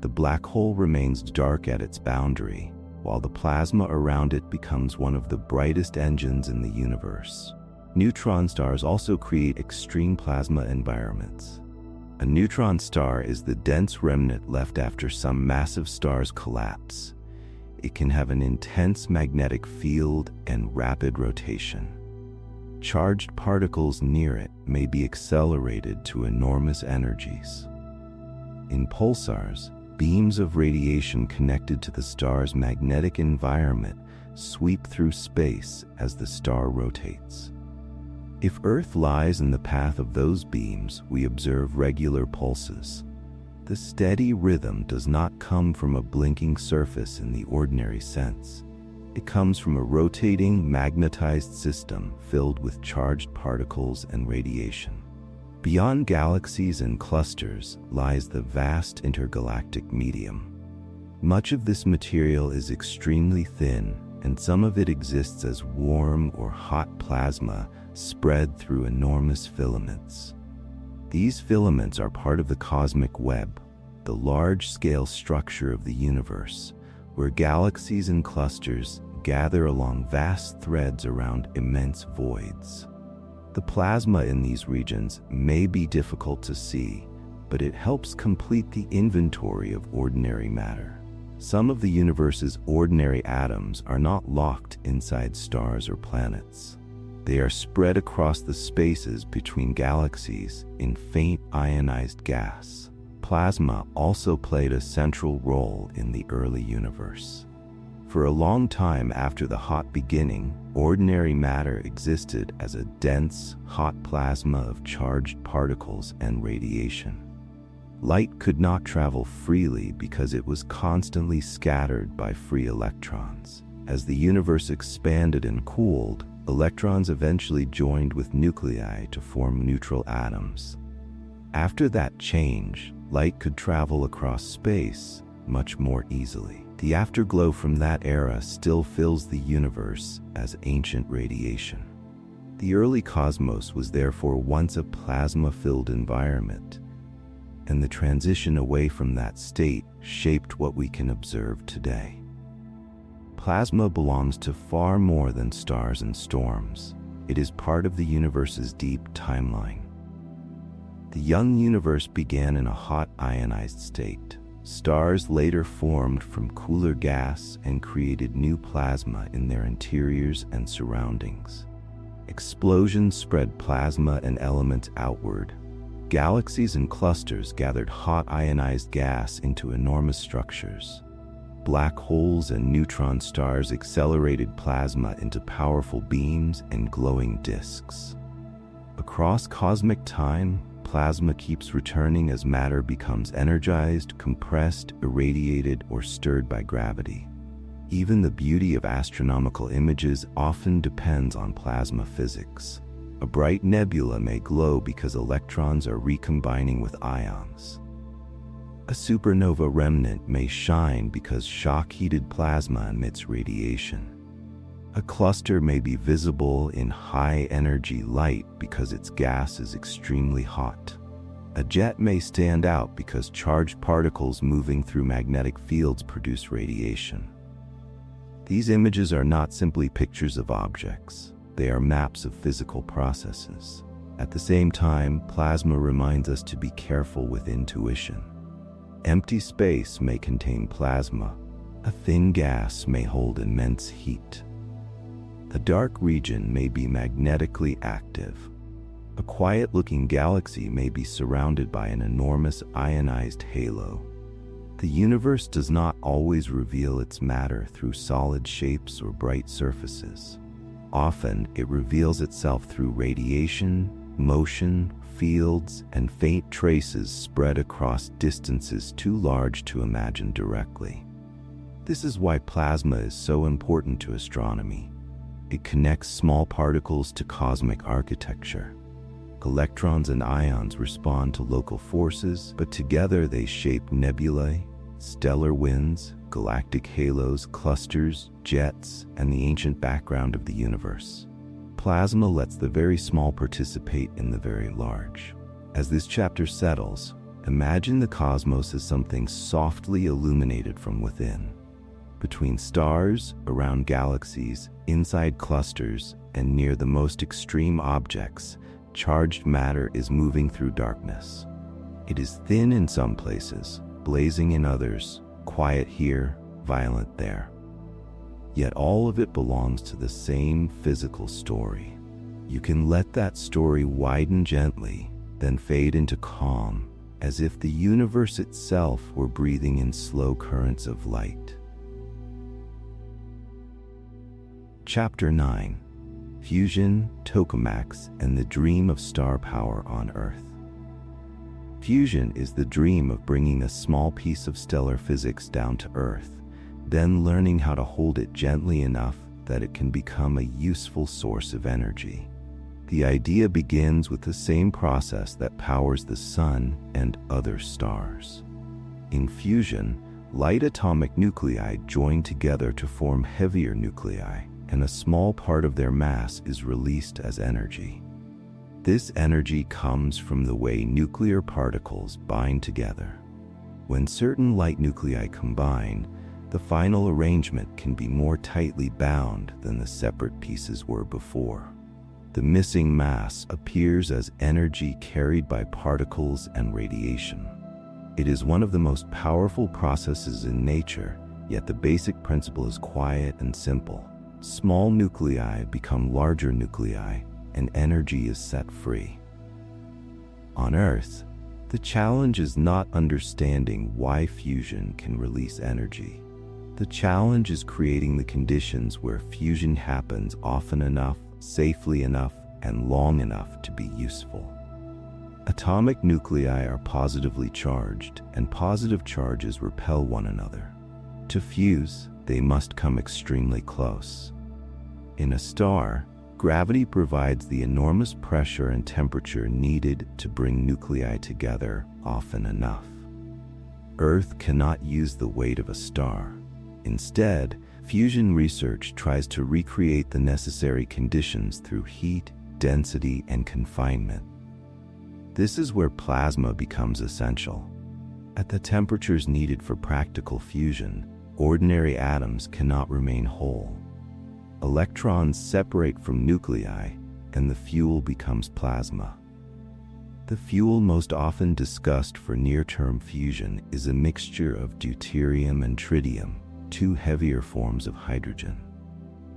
The black hole remains dark at its boundary, while the plasma around it becomes one of the brightest engines in the universe. Neutron stars also create extreme plasma environments. A neutron star is the dense remnant left after some massive star's collapse. It can have an intense magnetic field and rapid rotation. Charged particles near it may be accelerated to enormous energies. In pulsars, beams of radiation connected to the star's magnetic environment sweep through space as the star rotates. If Earth lies in the path of those beams, we observe regular pulses. The steady rhythm does not come from a blinking surface in the ordinary sense. It comes from a rotating, magnetized system filled with charged particles and radiation. Beyond galaxies and clusters lies the vast intergalactic medium. Much of this material is extremely thin, and some of it exists as warm or hot plasma spread through enormous filaments. These filaments are part of the cosmic web, the large-scale structure of the universe, where galaxies and clusters gather along vast threads around immense voids. The plasma in these regions may be difficult to see, but it helps complete the inventory of ordinary matter. Some of the universe's ordinary atoms are not locked inside stars or planets. They are spread across the spaces between galaxies in faint ionized gas. Plasma also played a central role in the early universe. For a long time after the hot beginning, ordinary matter existed as a dense, hot plasma of charged particles and radiation. Light could not travel freely because it was constantly scattered by free electrons. As the universe expanded and cooled, electrons eventually joined with nuclei to form neutral atoms. After that change, light could travel across space much more easily. The afterglow from that era still fills the universe as ancient radiation. The early cosmos was therefore once a plasma-filled environment, and the transition away from that state shaped what we can observe today. Plasma belongs to far more than stars and storms. It is part of the universe's deep timeline. The young universe began in a hot ionized state. Stars later formed from cooler gas and created new plasma in their interiors and surroundings. Explosions spread plasma and elements outward. Galaxies and clusters gathered hot ionized gas into enormous structures. Black holes and neutron stars accelerated plasma into powerful beams and glowing disks. Across cosmic time, plasma keeps returning as matter becomes energized, compressed, irradiated, or stirred by gravity. Even the beauty of astronomical images often depends on plasma physics. A bright nebula may glow because electrons are recombining with ions. A supernova remnant may shine because shock-heated plasma emits radiation. A cluster may be visible in high-energy light because its gas is extremely hot. A jet may stand out because charged particles moving through magnetic fields produce radiation. These images are not simply pictures of objects. They are maps of physical processes. At the same time, plasma reminds us to be careful with intuition. Empty space may contain plasma. A thin gas may hold immense heat. A dark region may be magnetically active. A quiet-looking galaxy may be surrounded by an enormous ionized halo. The universe does not always reveal its matter through solid shapes or bright surfaces. Often, it reveals itself through radiation, motion, fields, and faint traces spread across distances too large to imagine directly. This is why plasma is so important to astronomy. It connects small particles to cosmic architecture. Electrons and ions respond to local forces, but together they shape nebulae, stellar winds, galactic halos, clusters, jets, and the ancient background of the universe. Plasma lets the very small participate in the very large. As this chapter settles, imagine the cosmos as something softly illuminated from within. Between stars, around galaxies, inside clusters, and near the most extreme objects, charged matter is moving through darkness. It is thin in some places, blazing in others, quiet here, violent there. Yet all of it belongs to the same physical story. You can let that story widen gently, then fade into calm, as if the universe itself were breathing in slow currents of light. Chapter 9. Fusion, Tokamaks, and the Dream of Star Power on Earth. Fusion is the dream of bringing a small piece of stellar physics down to Earth, then learning how to hold it gently enough that it can become a useful source of energy. The idea begins with the same process that powers the Sun and other stars. In fusion, light atomic nuclei join together to form heavier nuclei, and a small part of their mass is released as energy. This energy comes from the way nuclear particles bind together. When certain light nuclei combine, the final arrangement can be more tightly bound than the separate pieces were before. The missing mass appears as energy carried by particles and radiation. It is one of the most powerful processes in nature, yet the basic principle is quiet and simple. Small nuclei become larger nuclei, and energy is set free. On Earth, the challenge is not understanding why fusion can release energy. The challenge is creating the conditions where fusion happens often enough, safely enough, and long enough to be useful. Atomic nuclei are positively charged, and positive charges repel one another. To fuse, they must come extremely close. In a star, gravity provides the enormous pressure and temperature needed to bring nuclei together often enough. Earth cannot use the weight of a star. Instead, fusion research tries to recreate the necessary conditions through heat, density, and confinement. This is where plasma becomes essential. At the temperatures needed for practical fusion, ordinary atoms cannot remain whole. Electrons separate from nuclei, and the fuel becomes plasma. The fuel most often discussed for near-term fusion is a mixture of deuterium and tritium, two heavier forms of hydrogen.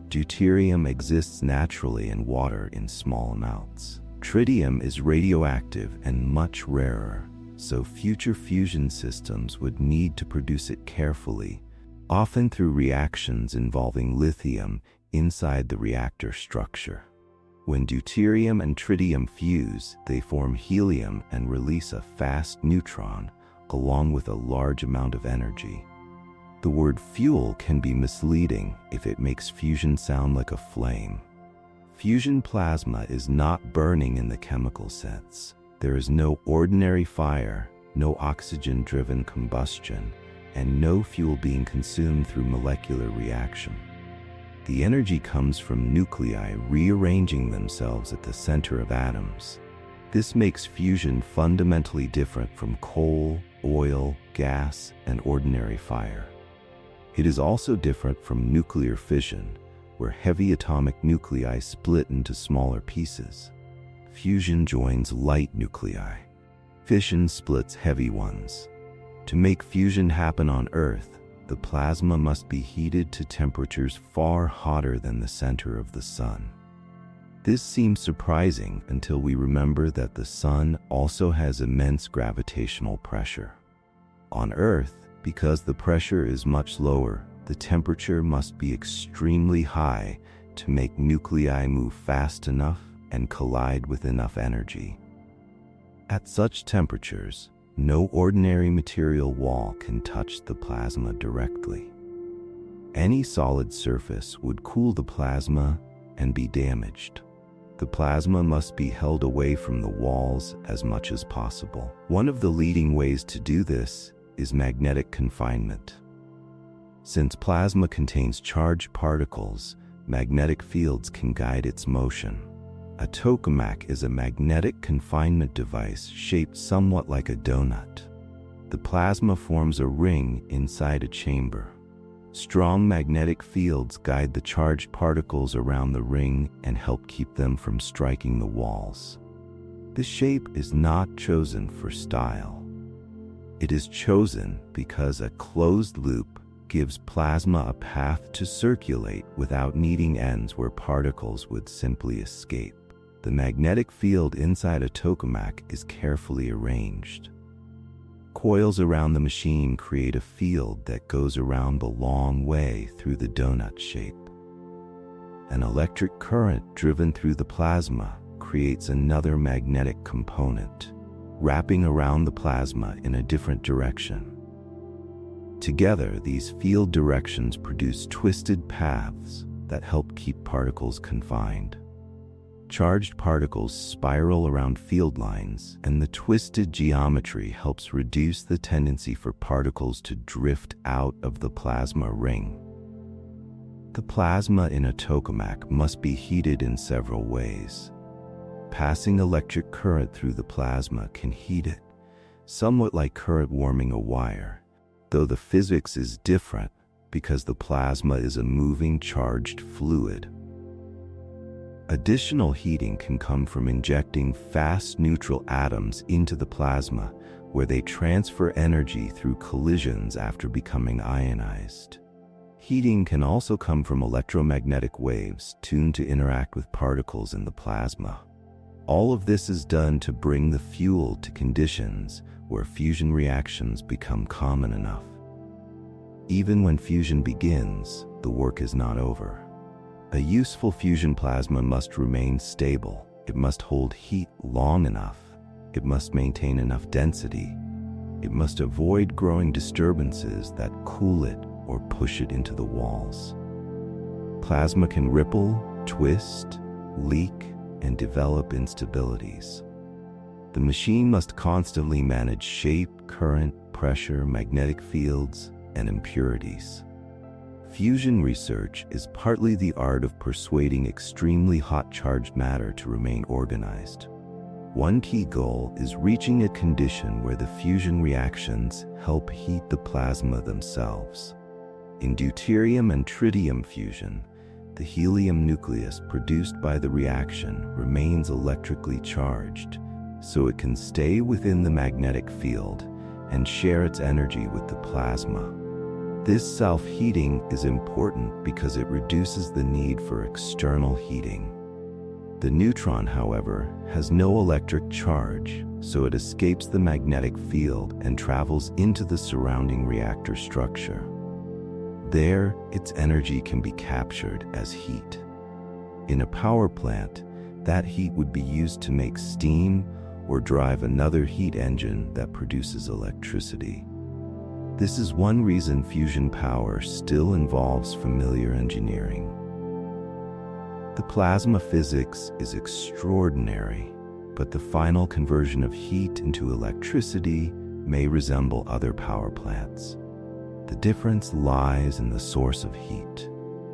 Deuterium exists naturally in water in small amounts. Tritium is radioactive and much rarer, so future fusion systems would need to produce it carefully, often through reactions involving lithium inside the reactor structure. When deuterium and tritium fuse, they form helium and release a fast neutron, along with a large amount of energy. The word fuel can be misleading if it makes fusion sound like a flame. Fusion plasma is not burning in the chemical sense. There is no ordinary fire, no oxygen-driven combustion, and no fuel being consumed through molecular reaction. The energy comes from nuclei rearranging themselves at the center of atoms. This makes fusion fundamentally different from coal, oil, gas, and ordinary fire. It is also different from nuclear fission, where heavy atomic nuclei split into smaller pieces. Fusion joins light nuclei. Fission splits heavy ones. To make fusion happen on Earth, the plasma must be heated to temperatures far hotter than the center of the sun. This seems surprising until we remember that the sun also has immense gravitational pressure. On Earth, because the pressure is much lower, the temperature must be extremely high to make nuclei move fast enough and collide with enough energy. At such temperatures, no ordinary material wall can touch the plasma directly. Any solid surface would cool the plasma and be damaged. The plasma must be held away from the walls as much as possible. One of the leading ways to do this is magnetic confinement. Since plasma contains charged particles, magnetic fields can guide its motion. A tokamak is a magnetic confinement device shaped somewhat like a donut. The plasma forms a ring inside a chamber. Strong magnetic fields guide the charged particles around the ring and help keep them from striking the walls. This shape is not chosen for style. It is chosen because a closed loop gives plasma a path to circulate without needing ends where particles would simply escape. The magnetic field inside a tokamak is carefully arranged. Coils around the machine create a field that goes around the long way through the donut shape. An electric current driven through the plasma creates another magnetic component, wrapping around the plasma in a different direction. Together, these field directions produce twisted paths that help keep particles confined. Charged particles spiral around field lines, and the twisted geometry helps reduce the tendency for particles to drift out of the plasma ring. The plasma in a tokamak must be heated in several ways. Passing electric current through the plasma can heat it, somewhat like current warming a wire, though the physics is different because the plasma is a moving charged fluid. Additional heating can come from injecting fast neutral atoms into the plasma, where they transfer energy through collisions after becoming ionized. Heating can also come from electromagnetic waves tuned to interact with particles in the plasma. All of this is done to bring the fuel to conditions where fusion reactions become common enough. Even when fusion begins, the work is not over. A useful fusion plasma must remain stable. It must hold heat long enough. It must maintain enough density. It must avoid growing disturbances that cool it or push it into the walls. Plasma can ripple, twist, leak, and develop instabilities. The machine must constantly manage shape, current, pressure, magnetic fields, and impurities. Fusion research is partly the art of persuading extremely hot charged matter to remain organized. One key goal is reaching a condition where the fusion reactions help heat the plasma themselves. In deuterium and tritium fusion, the helium nucleus produced by the reaction remains electrically charged, so it can stay within the magnetic field and share its energy with the plasma. This self-heating is important because it reduces the need for external heating. The neutron, however, has no electric charge, so it escapes the magnetic field and travels into the surrounding reactor structure. There, its energy can be captured as heat. In a power plant, that heat would be used to make steam or drive another heat engine that produces electricity. This is one reason fusion power still involves familiar engineering. The plasma physics is extraordinary, but the final conversion of heat into electricity may resemble other power plants. The difference lies in the source of heat.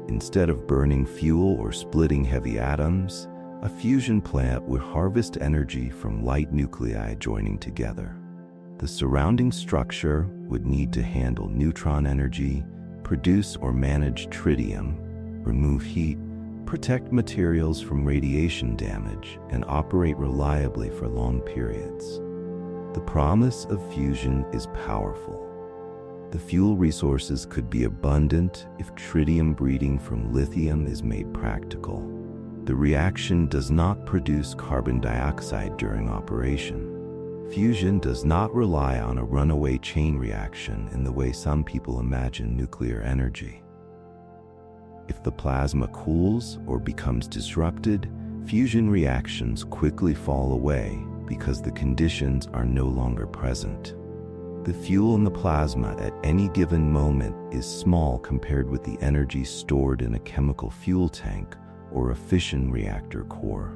Instead of burning fuel or splitting heavy atoms, A fusion plant would harvest energy from light nuclei joining together. The surrounding structure would need to handle neutron energy, produce or manage tritium, remove heat, protect materials from radiation damage, and operate reliably for long periods. The promise of fusion is powerful. The fuel resources could be abundant if tritium breeding from lithium is made practical. The reaction does not produce carbon dioxide during operation. Fusion does not rely on a runaway chain reaction in the way some people imagine nuclear energy. If the plasma cools or becomes disrupted, fusion reactions quickly fall away because the conditions are no longer present. The fuel in the plasma at any given moment is small compared with the energy stored in a chemical fuel tank or a fission reactor core.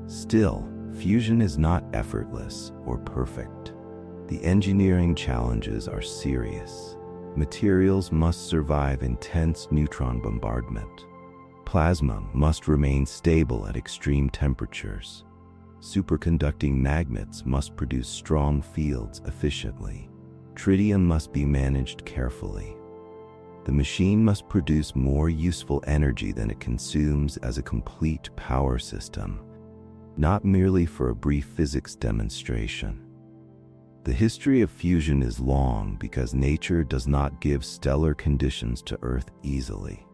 Still, fusion is not effortless or perfect. The engineering challenges are serious. Materials must survive intense neutron bombardment. Plasma must remain stable at extreme temperatures. Superconducting magnets must produce strong fields efficiently. Tritium must be managed carefully. The machine must produce more useful energy than it consumes as a complete power system, not merely for a brief physics demonstration. The history of fusion is long because nature does not give stellar conditions to Earth easily.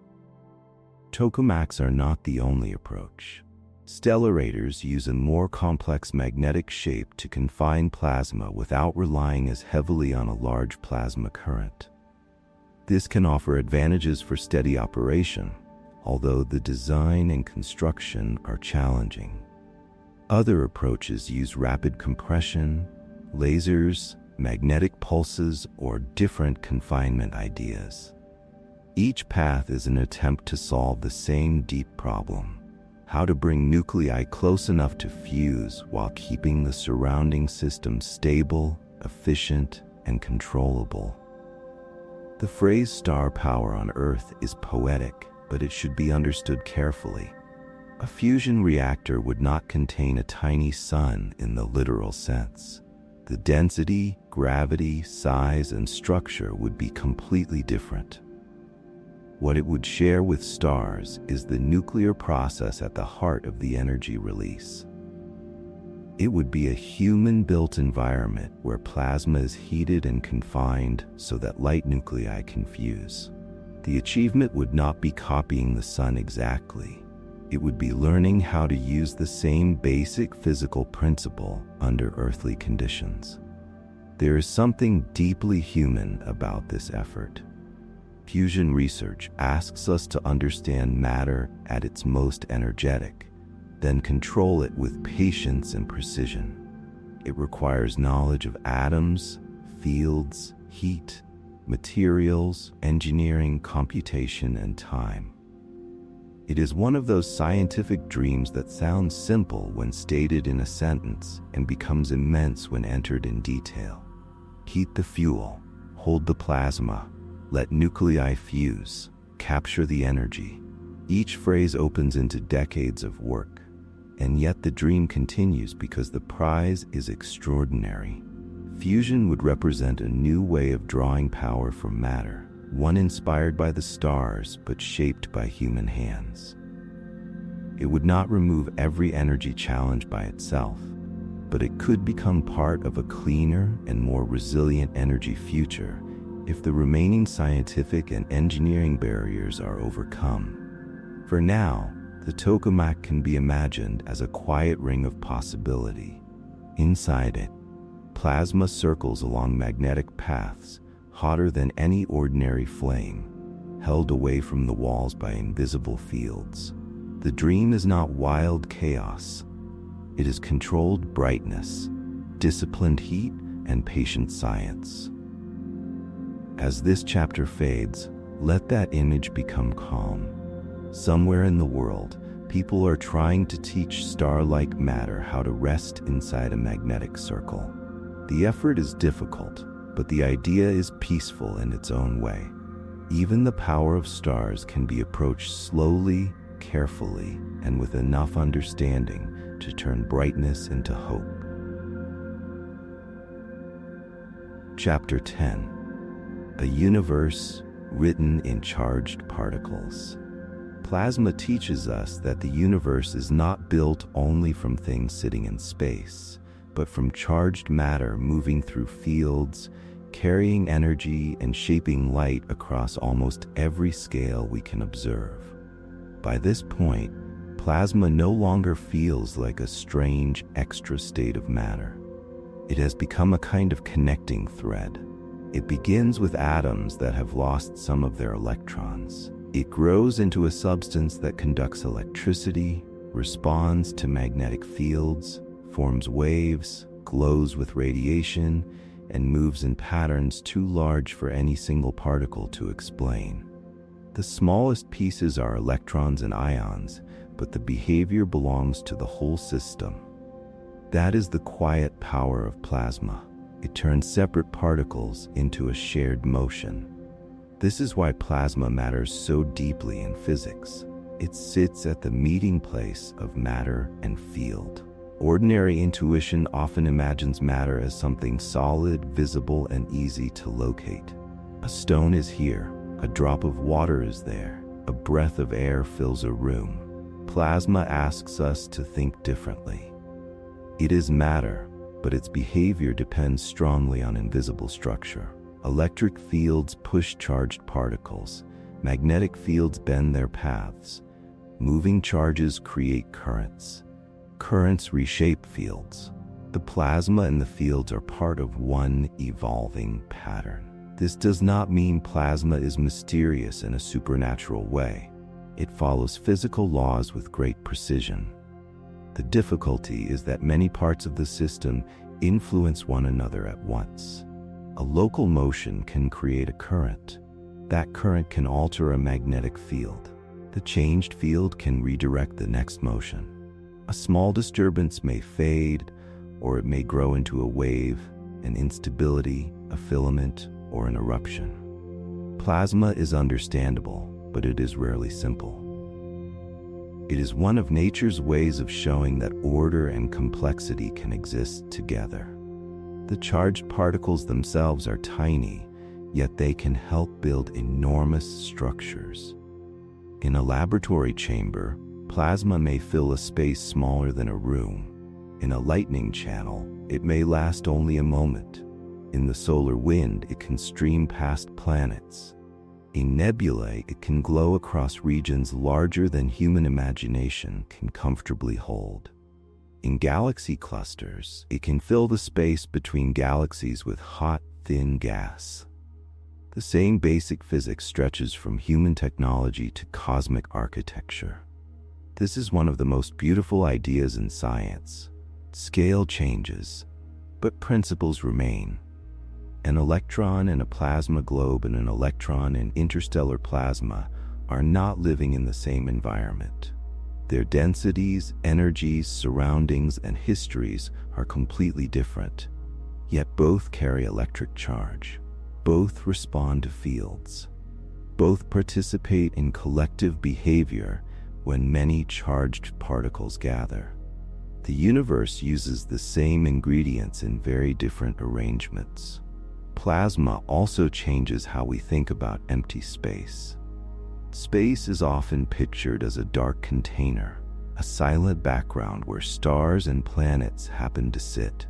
Tokamaks are not the only approach. Stellarators use a more complex magnetic shape to confine plasma without relying as heavily on a large plasma current. This can offer advantages for steady operation, although the design and construction are challenging. Other approaches use rapid compression, lasers, magnetic pulses, or different confinement ideas. Each path is an attempt to solve the same deep problem: how to bring nuclei close enough to fuse while keeping the surrounding system stable, efficient, and controllable. The phrase star power on Earth is poetic, but it should be understood carefully. A fusion reactor would not contain a tiny sun in the literal sense. The density, gravity, size, and structure would be completely different. What it would share with stars is the nuclear process at the heart of the energy release. It would be a human-built environment where plasma is heated and confined so that light nuclei can fuse. The achievement would not be copying the sun exactly. It would be learning how to use the same basic physical principle under earthly conditions. There is something deeply human about this effort. Fusion research asks us to understand matter at its most energetic, then control it with patience and precision. It requires knowledge of atoms, fields, heat, materials, engineering, computation, and time. It is one of those scientific dreams that sounds simple when stated in a sentence and becomes immense when entered in detail. Heat the fuel, hold the plasma, let nuclei fuse, capture the energy. Each phrase opens into decades of work, and yet the dream continues because the prize is extraordinary. Fusion would represent a new way of drawing power from matter, one inspired by the stars but shaped by human hands. It would not remove every energy challenge by itself, but it could become part of a cleaner and more resilient energy future if the remaining scientific and engineering barriers are overcome. For now, the tokamak can be imagined as a quiet ring of possibility. Inside it, plasma circles along magnetic paths, hotter than any ordinary flame, held away from the walls by invisible fields. The dream is not wild chaos. It is controlled brightness, disciplined heat, and patient science. As this chapter fades, let that image become calm. Somewhere in the world, people are trying to teach star-like matter how to rest inside a magnetic circle. The effort is difficult, but the idea is peaceful in its own way. Even the power of stars can be approached slowly, carefully and with enough understanding to turn brightness into hope. Chapter 10. A Universe Written in Charged Particles. Plasma teaches us that the universe is not built only from things sitting in space, but from charged matter moving through fields, carrying energy and shaping light across almost every scale we can observe. By this point, plasma no longer feels like a strange extra state of matter. It has become a kind of connecting thread. It begins with atoms that have lost some of their electrons. It grows into a substance that conducts electricity, responds to magnetic fields, forms waves, glows with radiation, and moves in patterns too large for any single particle to explain. The smallest pieces are electrons and ions, but the behavior belongs to the whole system. That is the quiet power of plasma. It turns separate particles into a shared motion. This is why plasma matters so deeply in physics. It sits at the meeting place of matter and field. Ordinary intuition often imagines matter as something solid, visible, and easy to locate. A stone is here, a drop of water is there, a breath of air fills a room. Plasma asks us to think differently. It is matter, but its behavior depends strongly on invisible structure. Electric fields push charged particles. Magnetic fields bend their paths. Moving charges create currents. Currents reshape fields. The plasma and the fields are part of one evolving pattern. This does not mean plasma is mysterious in a supernatural way. It follows physical laws with great precision. The difficulty is that many parts of the system influence one another at once. A local motion can create a current. That current can alter a magnetic field. The changed field can redirect the next motion. A small disturbance may fade, or it may grow into a wave, an instability, a filament, or an eruption. Plasma is understandable, but it is rarely simple. It is one of nature's ways of showing that order and complexity can exist together. The charged particles themselves are tiny, yet they can help build enormous structures. In a laboratory chamber, plasma may fill a space smaller than a room. In a lightning channel, it may last only a moment. In the solar wind, it can stream past planets. In nebulae, it can glow across regions larger than human imagination can comfortably hold. In galaxy clusters, it can fill the space between galaxies with hot, thin gas. The same basic physics stretches from human technology to cosmic architecture. This is one of the most beautiful ideas in science. Scale changes, but principles remain. An electron in a plasma globe and an electron in interstellar plasma are not living in the same environment. Their densities, energies, surroundings, and histories are completely different, yet both carry electric charge. Both respond to fields. Both participate in collective behavior when many charged particles gather. The universe uses the same ingredients in very different arrangements. Plasma also changes how we think about empty space. Space is often pictured as a dark container, a silent background where stars and planets happen to sit.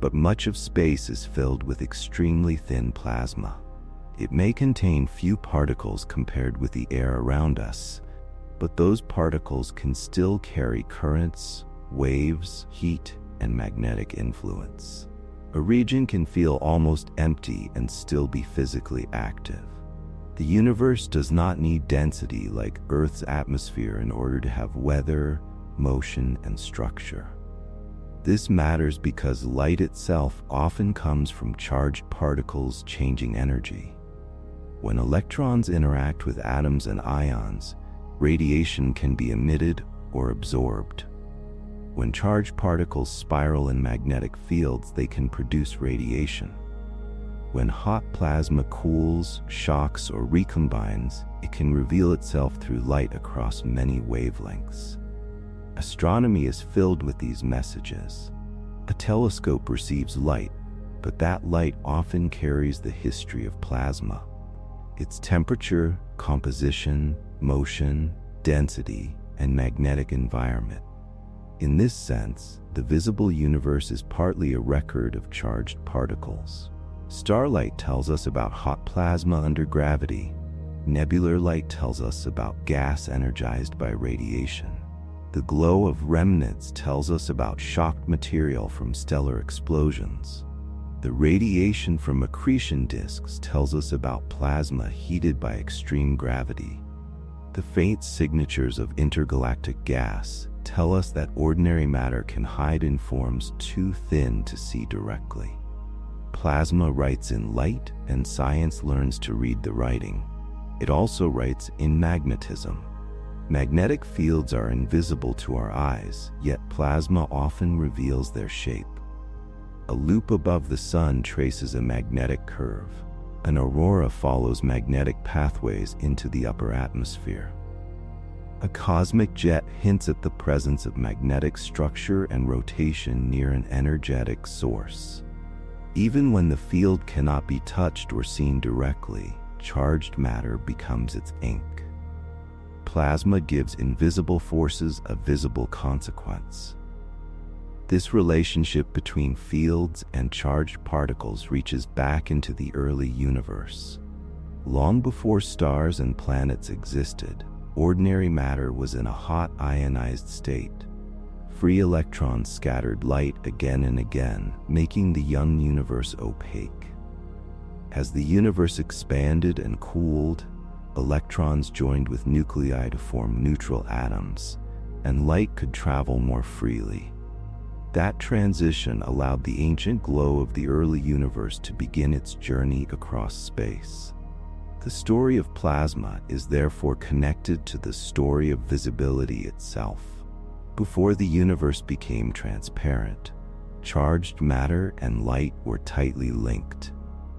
But much of space is filled with extremely thin plasma. It may contain few particles compared with the air around us, but those particles can still carry currents, waves, heat, and magnetic influence. A region can feel almost empty and still be physically active. The universe does not need density like Earth's atmosphere in order to have weather, motion, and structure. This matters because light itself often comes from charged particles changing energy. When electrons interact with atoms and ions, radiation can be emitted or absorbed. When charged particles spiral in magnetic fields, they can produce radiation. When hot plasma cools, shocks, or recombines, it can reveal itself through light across many wavelengths. Astronomy is filled with these messages. A telescope receives light, but that light often carries the history of plasma. Its temperature, composition, motion, density, and magnetic environment. In this sense, the visible universe is partly a record of charged particles. Starlight tells us about hot plasma under gravity. Nebular light tells us about gas energized by radiation. The glow of remnants tells us about shocked material from stellar explosions. The radiation from accretion disks tells us about plasma heated by extreme gravity. The faint signatures of intergalactic gas tell us that ordinary matter can hide in forms too thin to see directly. Plasma writes in light, and science learns to read the writing. It also writes in magnetism. Magnetic fields are invisible to our eyes, yet plasma often reveals their shape. A loop above the sun traces a magnetic curve. An aurora follows magnetic pathways into the upper atmosphere. A cosmic jet hints at the presence of magnetic structure and rotation near an energetic source. Even when the field cannot be touched or seen directly, charged matter becomes its ink. Plasma gives invisible forces a visible consequence. This relationship between fields and charged particles reaches back into the early universe. Long before stars and planets existed, ordinary matter was in a hot ionized state. Free electrons scattered light again and again, making the young universe opaque. As the universe expanded and cooled, electrons joined with nuclei to form neutral atoms, and light could travel more freely. That transition allowed the ancient glow of the early universe to begin its journey across space. The story of plasma is therefore connected to the story of visibility itself. Before the universe became transparent, charged matter and light were tightly linked.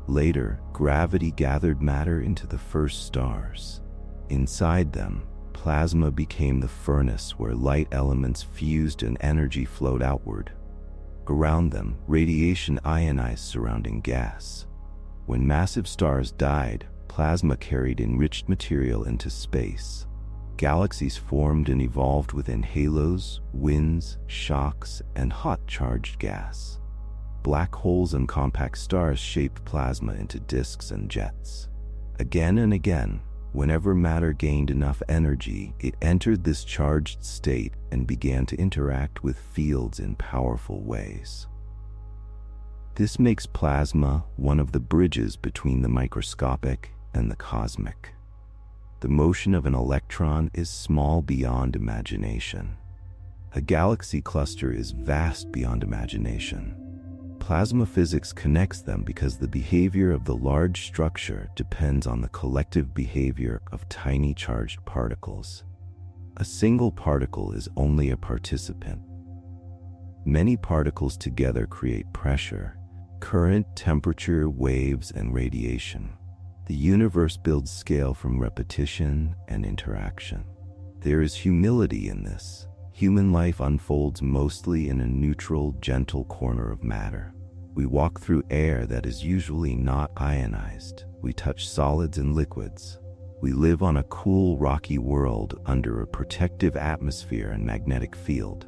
Later, gravity gathered matter into the first stars. Inside them, plasma became the furnace where light elements fused and energy flowed outward. Around them, radiation ionized surrounding gas. When massive stars died, plasma carried enriched material into space. Galaxies formed and evolved within halos, winds, shocks, and hot charged gas. Black holes and compact stars shaped plasma into disks and jets. Again and again, whenever matter gained enough energy, it entered this charged state and began to interact with fields in powerful ways. This makes plasma one of the bridges between the microscopic and the cosmic. The motion of an electron is small beyond imagination. A galaxy cluster is vast beyond imagination. Plasma physics connects them because the behavior of the large structure depends on the collective behavior of tiny charged particles. A single particle is only a participant. Many particles together create pressure, current, temperature, waves, and radiation. The universe builds scale from repetition and interaction. There is humility in this. Human life unfolds mostly in a neutral, gentle corner of matter. We walk through air that is usually not ionized. We touch solids and liquids. We live on a cool, rocky world under a protective atmosphere and magnetic field.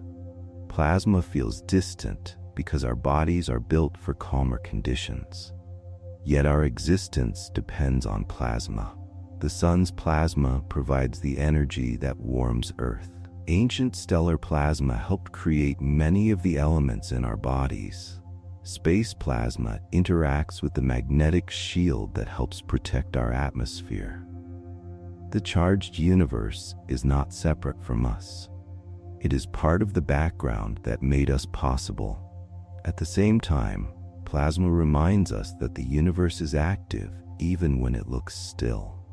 Plasma feels distant because our bodies are built for calmer conditions. Yet our existence depends on plasma. The sun's plasma provides the energy that warms Earth. Ancient stellar plasma helped create many of the elements in our bodies. Space plasma interacts with the magnetic shield that helps protect our atmosphere. The charged universe is not separate from us. It is part of the background that made us possible. At the same time, plasma reminds us that the universe is active even when it looks still.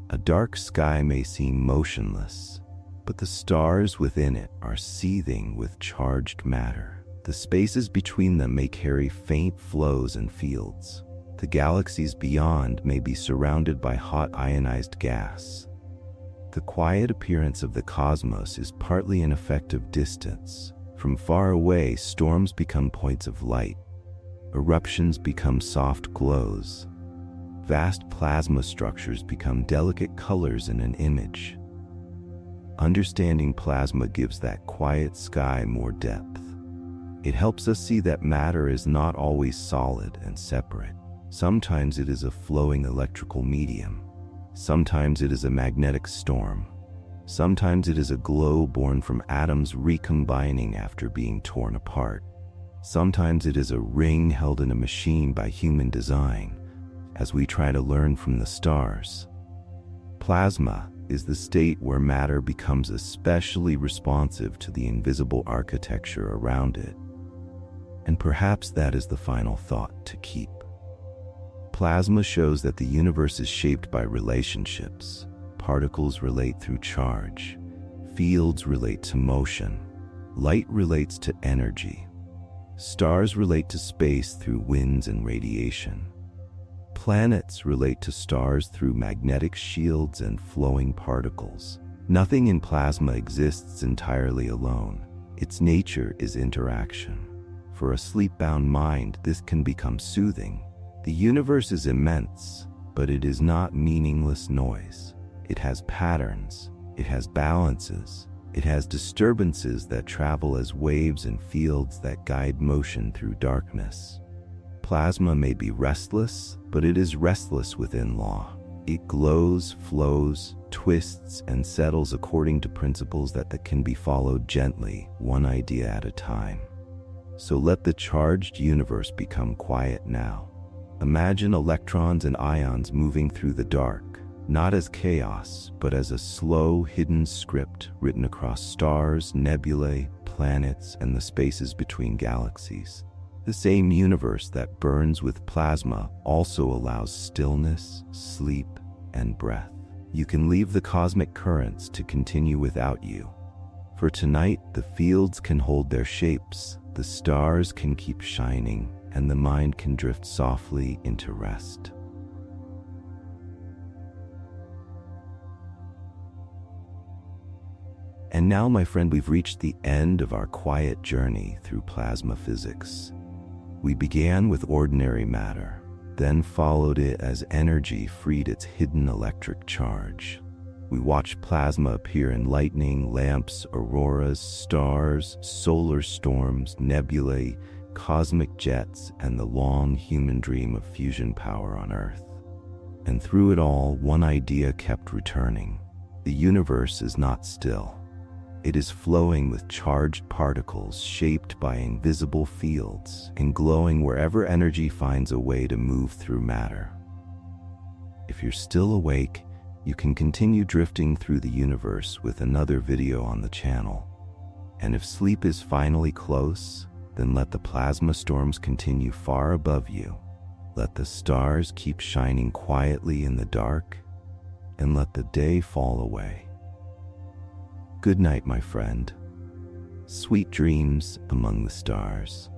A dark sky may seem motionless, but the stars within it are seething with charged matter. The spaces between them may carry faint flows and fields. The galaxies beyond may be surrounded by hot ionized gas. The quiet appearance of the cosmos is partly an effect of distance. From far away, storms become points of light. Eruptions become soft glows. Vast plasma structures become delicate colors in an image. Understanding plasma gives that quiet sky more depth. It helps us see that matter is not always solid and separate. Sometimes it is a flowing electrical medium. Sometimes it is a magnetic storm. Sometimes it is a glow born from atoms recombining after being torn apart. Sometimes it is a ring held in a machine by human design, as we try to learn from the stars. Plasma is the state where matter becomes especially responsive to the invisible architecture around it. And perhaps that is the final thought to keep. Plasma shows that the universe is shaped by relationships. Particles relate through charge. Fields relate to motion. Light relates to energy. Stars relate to space through winds and radiation. Planets relate to stars through magnetic shields and flowing particles. Nothing in plasma exists entirely alone. Its nature is interaction. For a sleep-bound mind, this can become soothing. The universe is immense, but it is not meaningless noise. It has patterns. It has balances. It has disturbances that travel as waves and fields that guide motion through darkness. Plasma may be restless, but it is restless within law. It glows, flows, twists, and settles according to principles that can be followed gently, one idea at a time. So let the charged universe become quiet now. Imagine electrons and ions moving through the dark, not as chaos, but as a slow, hidden script written across stars, nebulae, planets, and the spaces between galaxies. The same universe that burns with plasma also allows stillness, sleep, and breath. You can leave the cosmic currents to continue without you. For tonight, the fields can hold their shapes, the stars can keep shining, and the mind can drift softly into rest. And now, my friend, we've reached the end of our quiet journey through plasma physics. We began with ordinary matter, then followed it as energy freed its hidden electric charge. We watched plasma appear in lightning, lamps, auroras, stars, solar storms, nebulae, cosmic jets, and the long human dream of fusion power on Earth. And through it all, one idea kept returning. The universe is not still. It is flowing with charged particles shaped by invisible fields and glowing wherever energy finds a way to move through matter. If you're still awake, you can continue drifting through the universe with another video on the channel. And if sleep is finally close, then let the plasma storms continue far above you. Let the stars keep shining quietly in the dark, and let the day fall away. Good night, my friend. Sweet dreams among the stars.